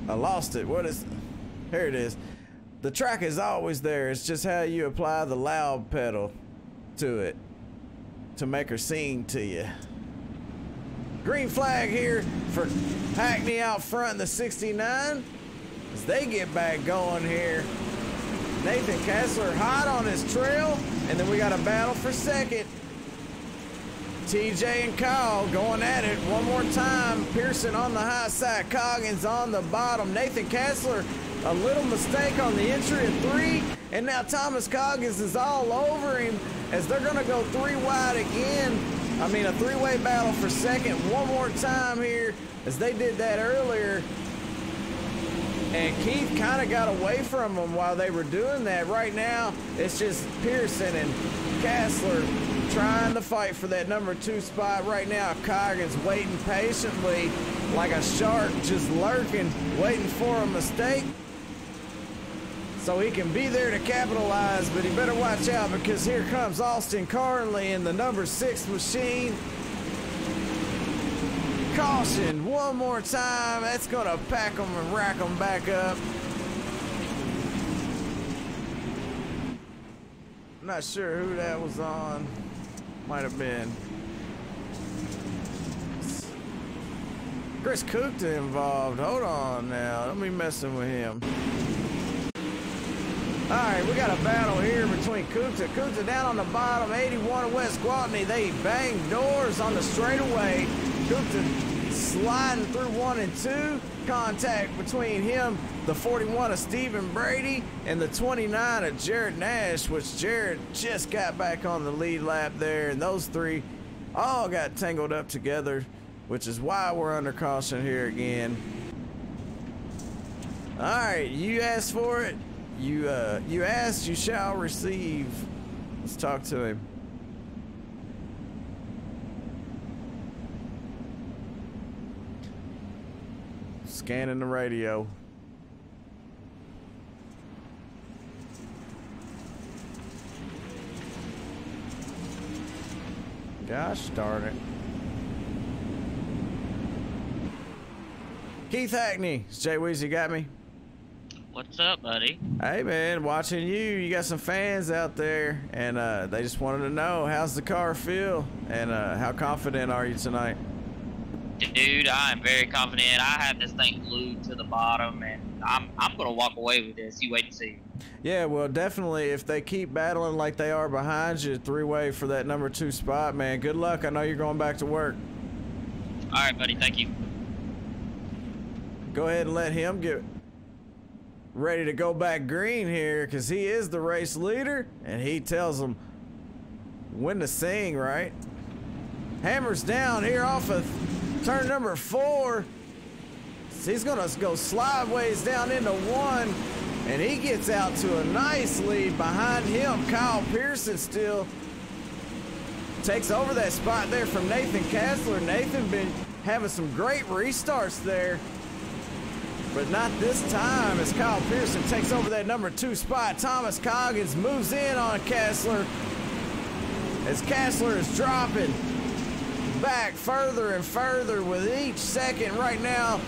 I lost it. What is? Here it is. The track is always there. It's just how you apply the loud pedal to it to make her sing to you. Green flag here for Hackney out front in the 69 as they get back going here. Nathan Kessler hot on his trail, and then we got a battle for second. TJ and Kyle going at it one more time. Pearson on the high side, Coggins on the bottom. Nathan Kessler, a little mistake on the entry of 3, and now Thomas Coggins is all over him as they're gonna go 3 wide again. I mean, a 3-way battle for second one more time here as they did that earlier. And Keith kind of got away from them while they were doing that. Right now, it's just Pearson and Kessler trying to fight for that number 2 spot. Right now, Coggins waiting patiently like a shark, just lurking, waiting for a mistake so he can be there to capitalize, but he better watch out because here comes Austin Carnley in the number 6 machine. Caution one more time. That's going to pack them and rack them back up. Not sure who that was on. Might have been Chris Cookta involved. Hold on now. Let me messing with him. All right, we got a battle here between Cookta. Cookta down on the bottom, 81 of West Gwatney. They bang doors on the straightaway. Cookta sliding through 1 and 2. Contact between him, the 41 of Stephen Brady, and the 29 of Jared Nash, which Jared just got back on the lead lap there. And those 3 all got tangled up together, which is why we're under caution here again. All right, you asked for it. You asked, you shall receive. Let's talk to him. scanning the radio. Gosh darn it. Keith Hackney, Jay Weezy got me. What's up, buddy? Hey man, watching you. You got some fans out there, and they just wanted to know, how's the car feel, and how confident are you tonight? Dude, I am very confident. I have this thing glued to the bottom, and I'm gonna walk away with this. You wait and see. Yeah, well, definitely. If they keep battling like they are behind you, three-way for that number 2 spot, man. Good luck. I know you're going back to work. All right, buddy. Thank you. Go ahead and let him get ready to go back green here, because he is the race leader, and he tells them when to sing, right? Hammers down here off of turn number 4. So he's gonna go slideways down into 1, and he gets out to a nice lead. Behind him, Kyle Pearson still takes over that spot there from Nathan Kassler. Nathan been having some great restarts there, but not this time, as Kyle Pearson takes over that number 2 spot. Thomas Coggins moves in on Kassler, as Kassler is dropping back further and further with each second right now.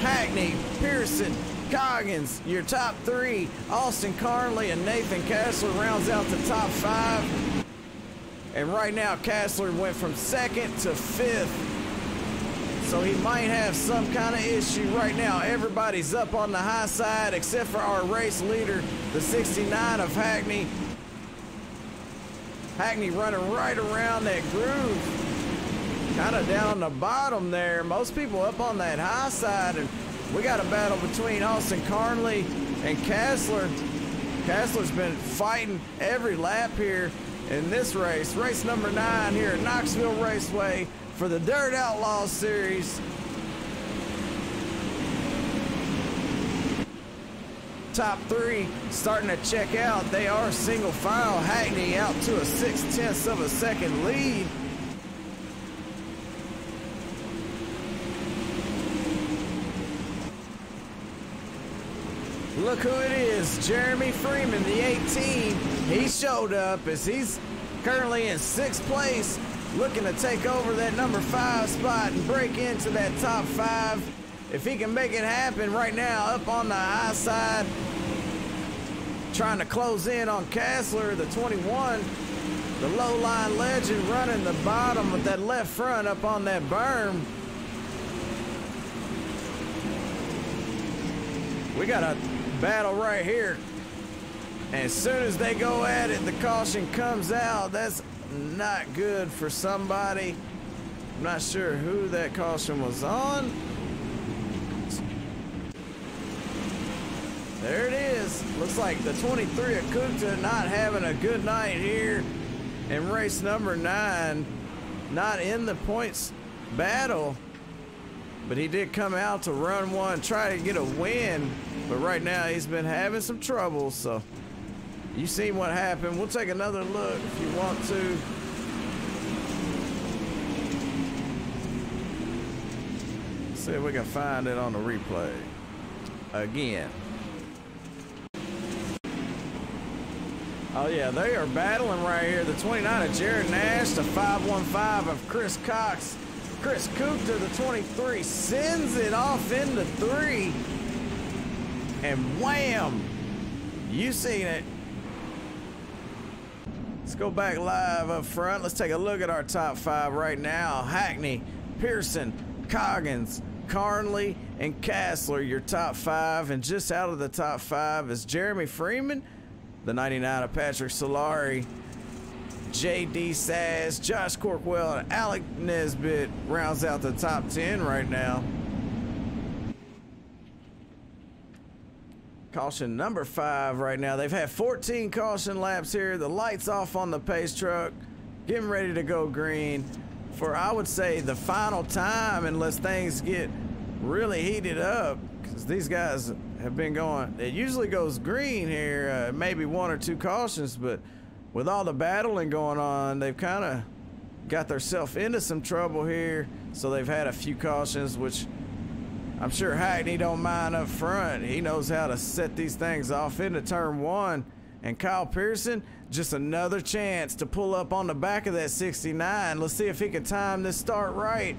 Hackney, Pearson, Coggins, your top 3. Austin Carnley and Nathan Kassler rounds out the top 5. And right now, Kassler went from 2nd to 5th. So he might have some kind of issue right now. Everybody's up on the high side except for our race leader, the 69 of Hackney. Hackney running right around that groove. Kind of down on the bottom there. Most people up on that high side, and we got a battle between Austin Carnley and Kassler. Kassler's been fighting every lap here in this race. Race number 9 here at Knoxville Raceway for the Dirt Outlaws series. Top 3 starting to check out. They are single file. Hackney out to a 0.6 of a second lead. Look who it is, Jeremy Freeman, the 18. He showed up as he's currently in 6th place, looking to take over that number 5 spot and break into that top 5. If he can make it happen right now, up on the high side, trying to close in on Kassler, the 21, the low line legend, running the bottom with that left front up on that berm. We got a battle right here. As soon as they go at it, the caution comes out. That's not good for somebody. I'm not sure who that caution was on. There it is. Looks like the 23 of Kunta not having a good night here in race number 9. Not in the points battle, but he did come out to run one, try to get a win. But right now he's been having some trouble, so you've seen what happened. We'll take another look if you want to. See if we can find it on the replay again. Oh yeah, they are battling right here. The 29 of Jared Nash, the 515 of Chris Cox. Chris Kupta, the 23, sends it off into 3. And wham! You seen it. Let's go back live up front. Let's take a look at our top 5 right now. Hackney, Pearson, Coggins, Carnley, and Kassler, your top 5. And just out of the top 5 is Jeremy Freeman, the 99 of Patrick Solari, J.D. Saz, Josh Corkwell, and Alec Nesbitt rounds out the top 10 right now. Caution number 5 right now. They've had 14 caution laps here. The lights off on the pace truck, getting ready to go green for, I would say, the final time, unless things get really heated up, because these guys have been going. It usually goes green here, maybe 1 or 2 cautions, but with all the battling going on, they've kind of got themselves into some trouble here. So they've had a few cautions, which I'm sure Hackney don't mind up front. He knows how to set these things off into turn 1. And Kyle Pearson, just another chance to pull up on the back of that 69. Let's see if he can time this start right.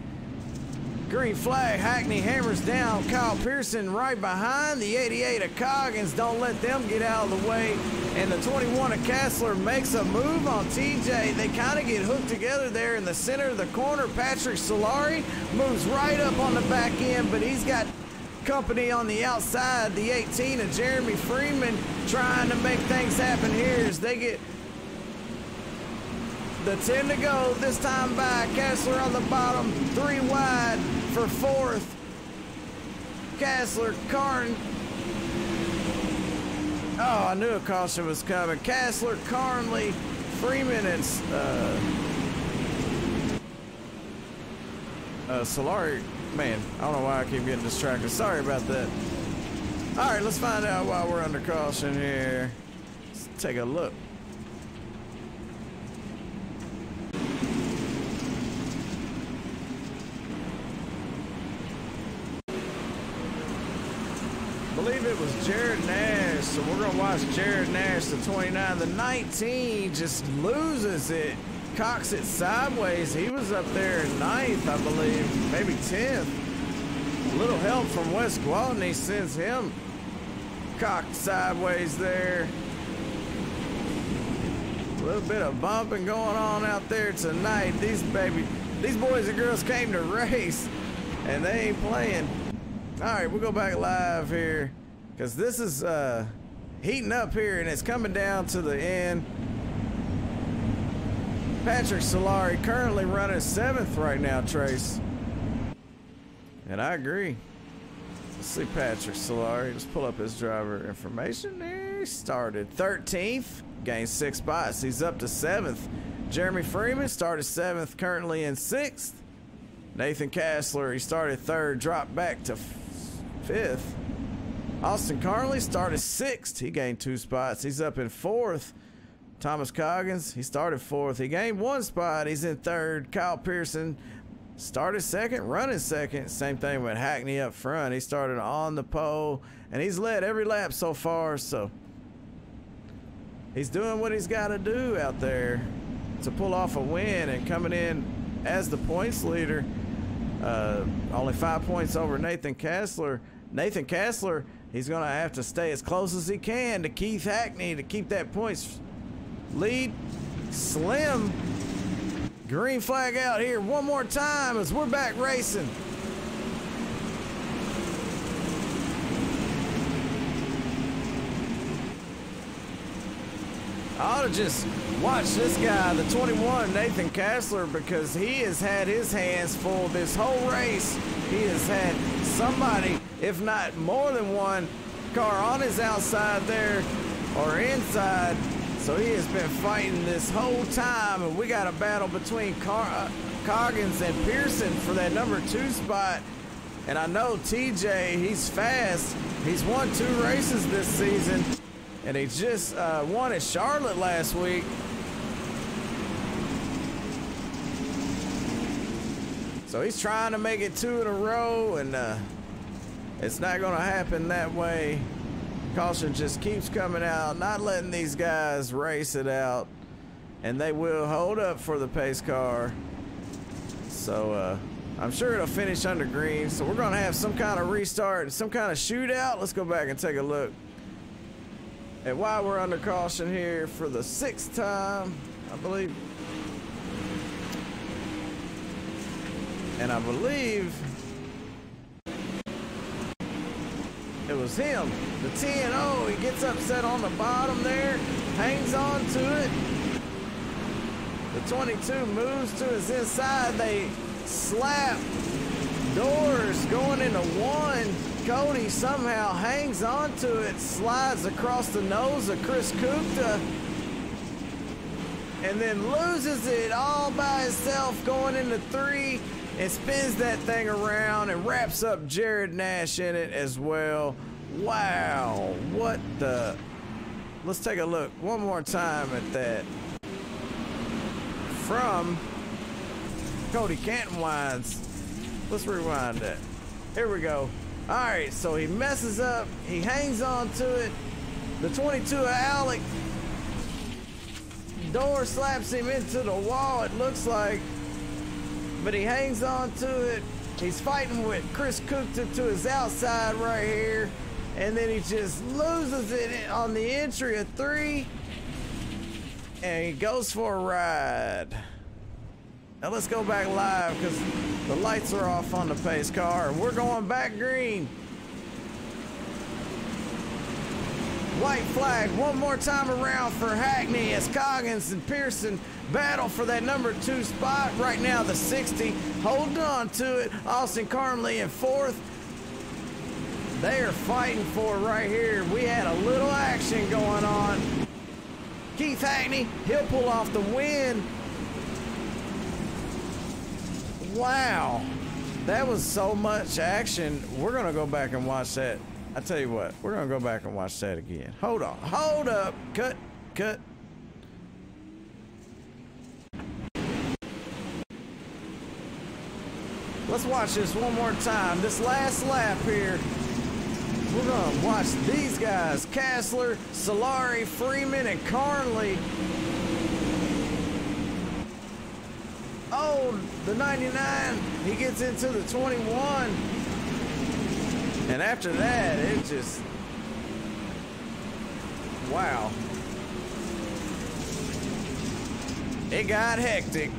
Green flag, Hackney hammers down Kyle Pearson right behind. The 88 of Coggins, don't let them get out of the way. And the 21 of Kessler makes a move on TJ. They kind of get hooked together there in the center of the corner. Patrick Solari moves right up on the back end, but he's got company on the outside. The 18 of Jeremy Freeman trying to make things happen here as they get the 10 to go. This time by Kessler on the bottom, 3 wide for 4th. Kessler, Carn. Oh, I knew a caution was coming. Kessler, Carnley, Freeman, and Solari. Man, I don't know why I keep getting distracted. Sorry about that. All right, let's find out why we're under caution here. Let's take a look. I believe it was Jared Nash, so we're gonna watch Jared Nash, the 29. The 19 just loses it, cocks it sideways. He was up there in 9th, I believe, maybe 10th. A little help from Wes Gwaltney sends him cocked sideways there. A little bit of bumping going on out there tonight. These boys and girls came to race, and they ain't playing. All right, we'll go back live here because this is heating up here and it's coming down to the end. Patrick Solari currently running 7th right now, Trace. And I agree. Let's see Patrick Solari. Let's pull up his driver information there. He started 13th, gained 6 spots. He's up to 7th. Jeremy Freeman started 7th, currently in 6th. Nathan Kessler, he started 3rd, dropped back to 5th. Austin Carnley started 6th. He gained 2 spots. He's up in 4th. Thomas Coggins, he started 4th. He gained 1 spot. He's in 3rd. Kyle Pearson started 2nd, running 2nd. Same thing with Hackney up front. He started on the pole, and he's led every lap so far, so he's doing what he's got to do out there to pull off a win and coming in as the points leader. Only 5 points over Nathan Kessler. Nathan Kessler, he's going to have to stay as close as he can to Keith Hackney to keep that points lead slim. Green flag out here one more time as we're back racing. I ought to just watch this guy, the 21, Nathan Kessler, because he has had his hands full this whole race. He has had somebody, if not more than one, car on his outside there or inside. So he has been fighting this whole time, and we got a battle between Coggins and Pearson for that number 2 spot. And I know TJ, he's fast. He's won 2 races this season, and he just won at Charlotte last week. So he's trying to make it 2 in a row, and it's not going to happen that way. Caution just keeps coming out, not letting these guys race it out, and they will hold up for the pace car. So I'm sure it'll finish under green. So we're going to have some kind of restart and some kind of shootout. Let's go back and take a look at why we're under caution here for the 6th time, I believe. And I believe it was him, the 10-0. He gets upset on the bottom there, hangs on to it. The 22 moves to his inside. They slap doors going into 1. Cody somehow hangs on to it, slides across the nose of Chris Kupta, and then loses it all by himself going into 3. And spins that thing around and wraps up Jared Nash in it as well. Wow, what the? Let's take a look one more time at that. From Cody Canton Wines. Let's rewind that. Here we go. All right, so he messes up. He hangs on to it. The 22 of Alec. Door slaps him into the wall, it looks like. But he hangs on to it. He's fighting with Chris Cookta to his outside right here. And then he just loses it on the entry of 3. And he goes for a ride. Now let's go back live because the lights are off on the pace car. We're going back green. White flag one more time around for Hackney as Coggins and Pearson battle for that number 2 spot. Right now the 60 holding on to it. Austin Carmley in 4th. They are fighting for it right here. We had a little action going on. Keith Hackney, he'll pull off the win. Wow, that was so much action. We're gonna go back and watch that. I tell you what, we're gonna go back and watch that again. Hold on, hold up, cut. Let's watch this one more time. This last lap here, we're gonna watch these guys, Kassler, Solari, Freeman, and Carnley. Oh, the 99, he gets into the 21. And after that, it just, wow. It got hectic.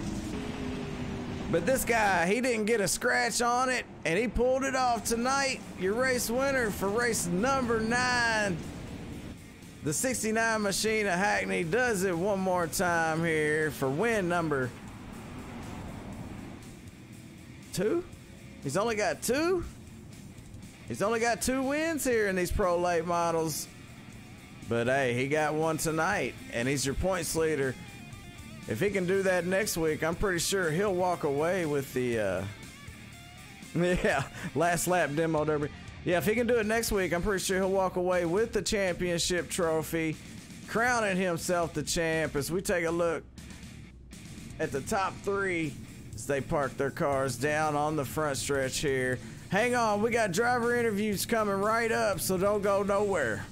But this guy, he didn't get a scratch on it, and he pulled it off tonight. Your race winner for race number 9. The 69 machine of Hackney does it one more time here for win number 2. He's only got 2. He's only got 2 wins here in these Pro Late models. But hey, he got one tonight, and he's your points leader. If he can do that next week, I'm pretty sure he'll walk away with the last lap demo derby. Yeah, if he can do it next week, I'm pretty sure he'll walk away with the championship trophy, crowning himself the champ. As we take a look at the top 3 as they park their cars down on the front stretch here. Hang on, we got driver interviews coming right up, so don't go nowhere.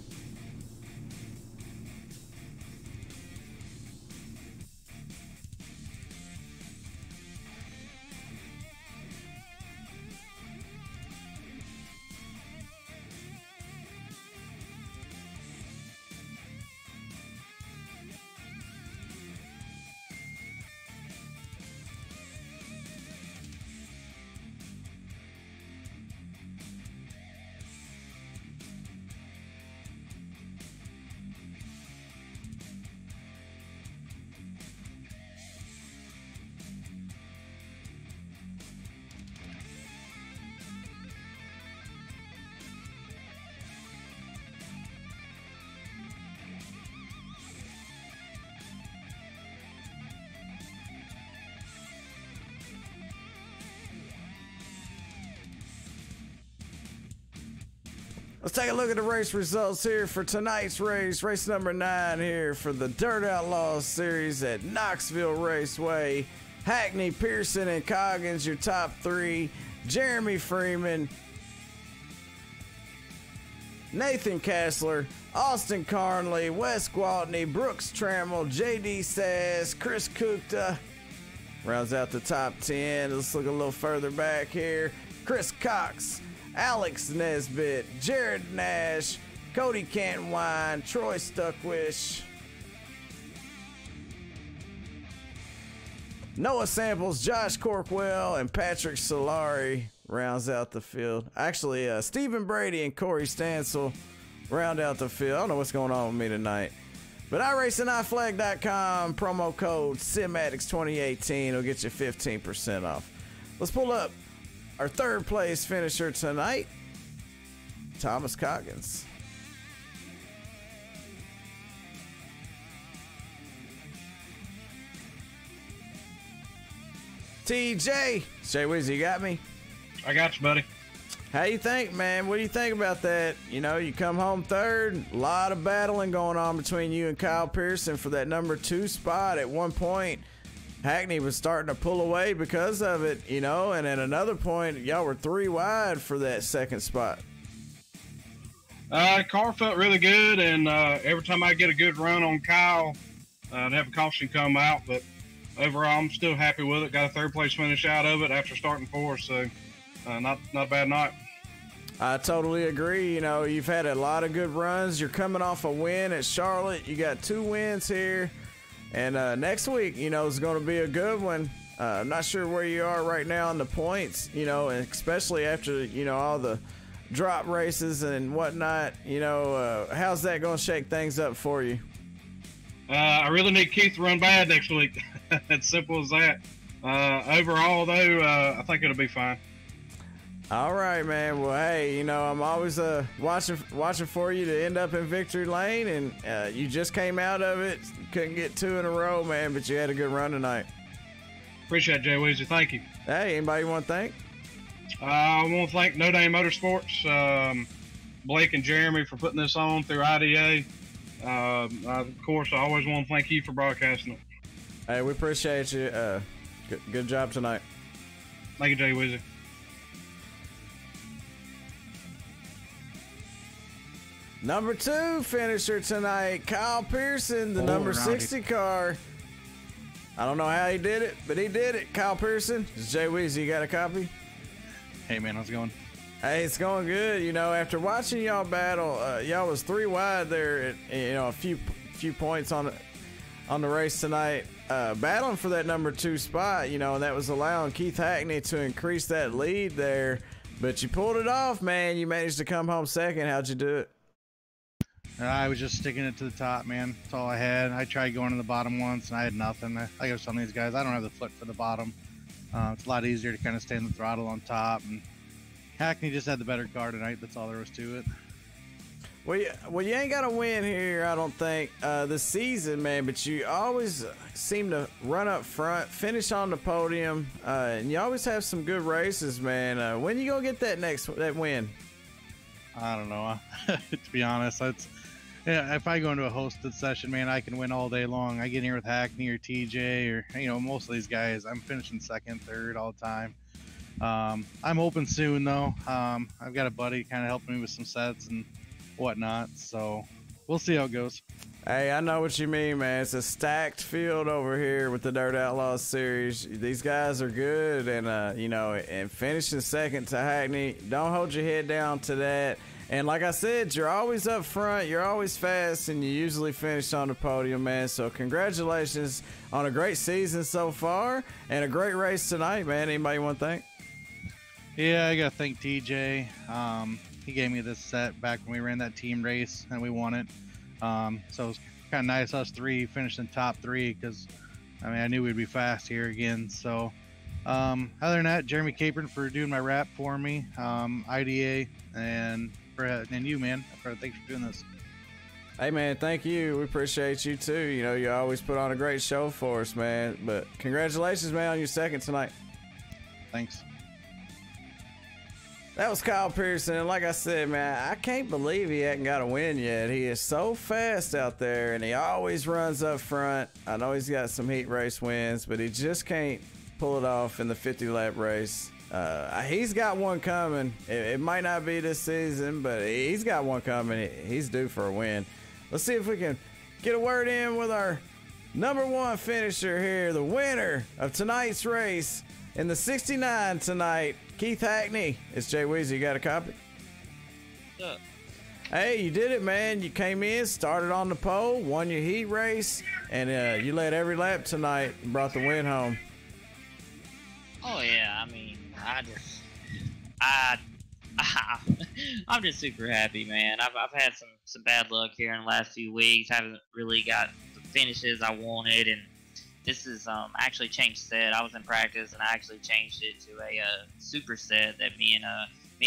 Let's take a look at the race results here for tonight's race. Race number 9 here for the Dirt Outlaws series at Knoxville Raceway. Hackney, Pearson, and Coggins, your top 3. Jeremy Freeman, Nathan Kassler, Austin Carnley, Wes Gwaltney, Brooks Trammell, JD Sass, Chris Cookta. Rounds out the top 10. Let's look a little further back here. Chris Cox, Alex Nesbitt, Jared Nash, Cody Cantwine, Troy Stuckwish, Noah Samples, Josh Corkwell, and Patrick Solari rounds out the field. Actually, Stephen Brady and Corey Stansel round out the field. I don't know what's going on with me tonight. But iRacingIFlag.com, promo code SIMATICS2018 will get you 15% off. Let's pull up our 3rd place finisher tonight, Thomas Coggins. TJ, Jay Wizzy, you got me? I got you, buddy. How you think, man? What do you think about that? You know, you come home 3rd, a lot of battling going on between you and Kyle Pearson for that number 2 spot. At one point, Hackney was starting to pull away because of it, you know, and at another point, y'all were 3 wide for that second spot. Car felt really good, and every time I get a good run on Kyle, I'd have a caution come out, but overall, I'm still happy with it. Got a 3rd place finish out of it after starting 4th, so not a bad night. I totally agree. You know, you've had a lot of good runs. You're coming off a win at Charlotte. You got 2 wins here. And next week, you know, is going to be a good one. I'm not sure where you are right now in the points, you know, and especially after, you know, all the drop races and whatnot. You know, how's that going to shake things up for you? I really need Keith to run bad next week. It's simple as that. Overall, though, I think it'll be fine. All right, man. Well, hey, you know, I'm always watching for you to end up in victory lane, and you just came out of it. Couldn't get 2 in a row, man, but you had a good run tonight. Appreciate it, Jay Weezy. Thank you. Hey, anybody you want to thank? I want to thank No Name Motorsports, Blake and Jeremy for putting this on through IDA. Of course, I always want to thank you for broadcasting it. Hey, we appreciate you. Good job tonight. Thank you, Jay Weezy. Number 2 finisher tonight, Kyle Pearson, the number 60 car. I don't know how he did it, but he did it. Kyle Pearson. Is Jay Weezy, you got a copy? Hey, man, how's it going? Hey, it's going good. You know, after watching y'all battle, y'all was 3 wide there at, you know, a few points on the race tonight. Battling for that number 2 spot, you know, and that was allowing Keith Hackney to increase that lead there. But you pulled it off, man. You managed to come home second. How'd you do it? I was just sticking it to the top, man. That's all I had. I tried going to the bottom once, and I had nothing. I was telling these guys, I don't have the foot for the bottom. It's a lot easier to kind of stay in the throttle on top. And Hackney just had the better car tonight. That's all there was to it. Well, you ain't got to win here, I don't think, this season, man. But you always seem to run up front, finish on the podium, and you always have some good races, man. When you gonna get that win? I don't know. To be honest, yeah, if I go into a hosted session, man, I can win all day long. I get in here with Hackney or TJ or, you know, most of these guys, I'm finishing 2nd, 3rd all the time. I'm hoping soon, though. I've got a buddy kind of helping me with some sets and whatnot, so we'll see how it goes. Hey, I know what you mean, man. It's a stacked field over here with the Dirt Outlaws series. These guys are good, and you know, and finishing 2nd to Hackney. Don't hold your head down to that. And like I said, you're always up front, you're always fast, and you usually finish on the podium, man. So congratulations on a great season so far and a great race tonight, man. Anybody want to thank? Yeah, I got to thank TJ. He gave me this set back when we ran that team race and we won it. So it was kind of nice us 3 finishing top 3 because, I mean, I knew we'd be fast here again. So other than that, Jeremy Capron for doing my wrap for me, IDA, and you, man. Thanks for doing this. Hey, man, thank you. We appreciate you, too. You know, you always put on a great show for us, man. But congratulations, man, on your 2nd tonight. Thanks. That was Kyle Pearson, and like I said, man, I can't believe he hasn't got a win yet. He is so fast out there, and he always runs up front. I know he's got some heat race wins, but he just can't pull it off in the 50-lap race. He's got one coming. It might not be this season, but he's got one coming. He's due for a win. Let's see if we can get a word in with our number 1 finisher here, the winner of tonight's race in the 69 tonight, Keith Hackney. It's Jay Weezy. You got a copy? What's up? Hey, you did it, man. You came in, started on the pole, won your heat race, and you led every lap tonight and brought the win home. Oh yeah, I mean, I'm just super happy, man. I've had some bad luck here in the last few weeks. Haven't really got the finishes I wanted, and this is actually changed set. I was in practice and I actually changed it to a super set that me and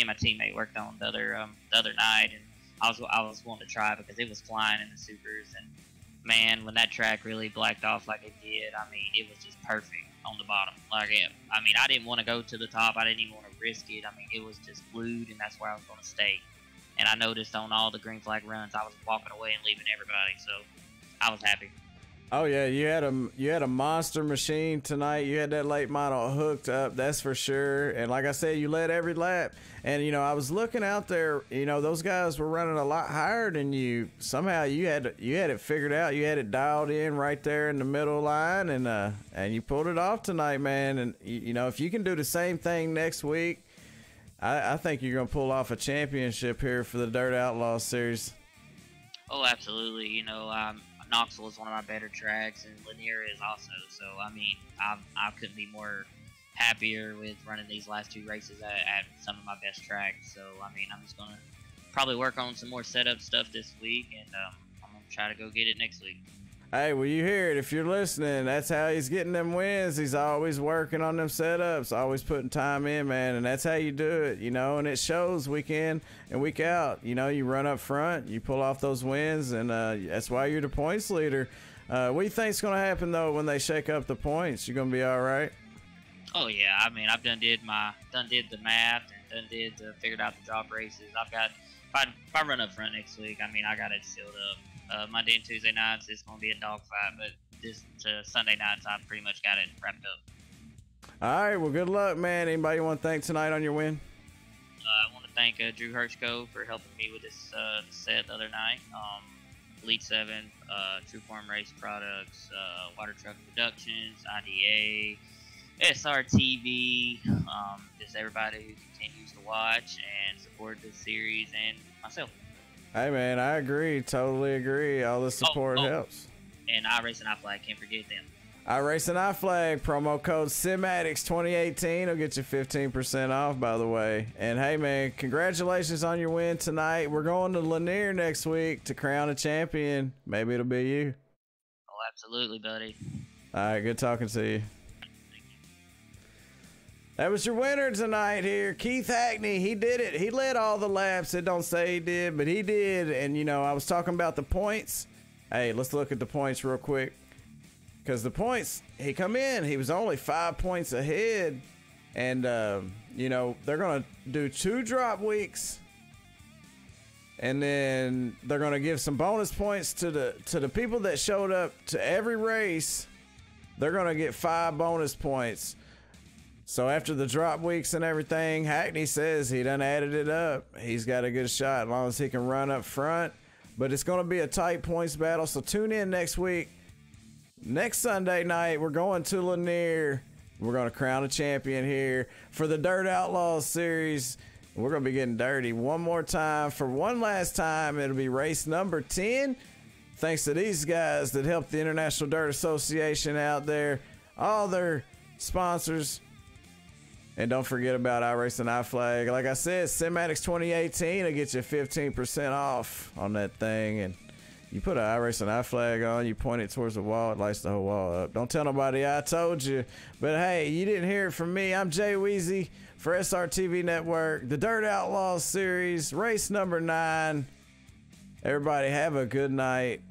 my teammate worked on the other night, and I was wanting to try because it was flying in the supers, and man, when that track really blacked off like it did, I mean, it was just perfect on the bottom. Like, I mean, I didn't want to go to the top. I didn't even want to risk it. I mean, it was just glued, and that's where I was going to stay. And I noticed on all the green flag runs, I was walking away and leaving everybody, so I was happy. Oh yeah, you had a monster machine tonight. You had that late model hooked up, that's for sure. And like I said, you led every lap. And you know, I was looking out there. You know, those guys were running a lot higher than you. Somehow you had it figured out. You had it dialed in right there in the middle line, and you pulled it off tonight, man. And you know, if you can do the same thing next week, I think you're gonna pull off a championship here for the Dirt Outlaws series. Oh, absolutely. You know, Knoxville is one of my better tracks, and Lanier is also. So, I mean, I couldn't be more happier with running these last 2 races at some of my best tracks. So, I mean, I'm just going to probably work on some more setup stuff this week, and I'm going to try to go get it next week. Hey, well, you hear it. If you're listening, that's how he's getting them wins. He's always working on them setups, always putting time in, man, and that's how you do it, you know, and it shows week in and week out. You know, you run up front, you pull off those wins, and that's why you're the points leader. What do you think's going to happen, though, when they shake up the points? You going to be all right? Oh, yeah. I mean, I've done did the math and figured out the drop races. I've got, if I run up front next week, I mean, I got it sealed up. Monday and Tuesday nights it's going to be a dogfight, but this Sunday nights I've pretty much got it wrapped up. All right, well, good luck, man. Anybody you want to thank tonight on your win? I want to thank Drew Hirschko for helping me with this set the other night. Elite 7, True Form Race Products, Water Truck Productions, IDA, SRTV, just everybody who continues to watch and support this series, and myself. Hey, man, I agree. Totally agree. All the support helps. And iRacing iFlag, can't forget them. iRacing iFlag, promo code CIMATICS2018 will get you 15% off, by the way. And hey, man, congratulations on your win tonight. We're going to Lanier next week to crown a champion. Maybe it'll be you. Oh, absolutely, buddy. All right, good talking to you. That was your winner tonight here, Keith Hackney. He did it. He led all the laps. It don't say he did, but he did. And, you know, I was talking about the points. Hey, let's look at the points real quick. Because the points, he come in, he was only 5 points ahead. And, you know, they're going to do 2 drop weeks. And then they're going to give some bonus points to the people that showed up to every race. They're going to get 5 bonus points. So after the drop weeks and everything, Hackney says he done added it up. He's got a good shot as long as he can run up front. But it's going to be a tight points battle. So tune in next week. Next Sunday night, we're going to Lanier. We're going to crown a champion here for the Dirt Outlaws series. We're going to be getting dirty one more time. For one last time, it'll be race number 10. Thanks to these guys that helped the International Dirt Association out there. All their sponsors. And don't forget about iRacing iFlag. Like I said, Cinematics 2018 will get you 15% off on that thing. And you put an iRacing iFlag on, you point it towards the wall, it lights the whole wall up. Don't tell nobody I told you. But hey, you didn't hear it from me. I'm Jay Weezy for SRTV Network, the Dirt Outlaws series, race number 9. Everybody have a good night.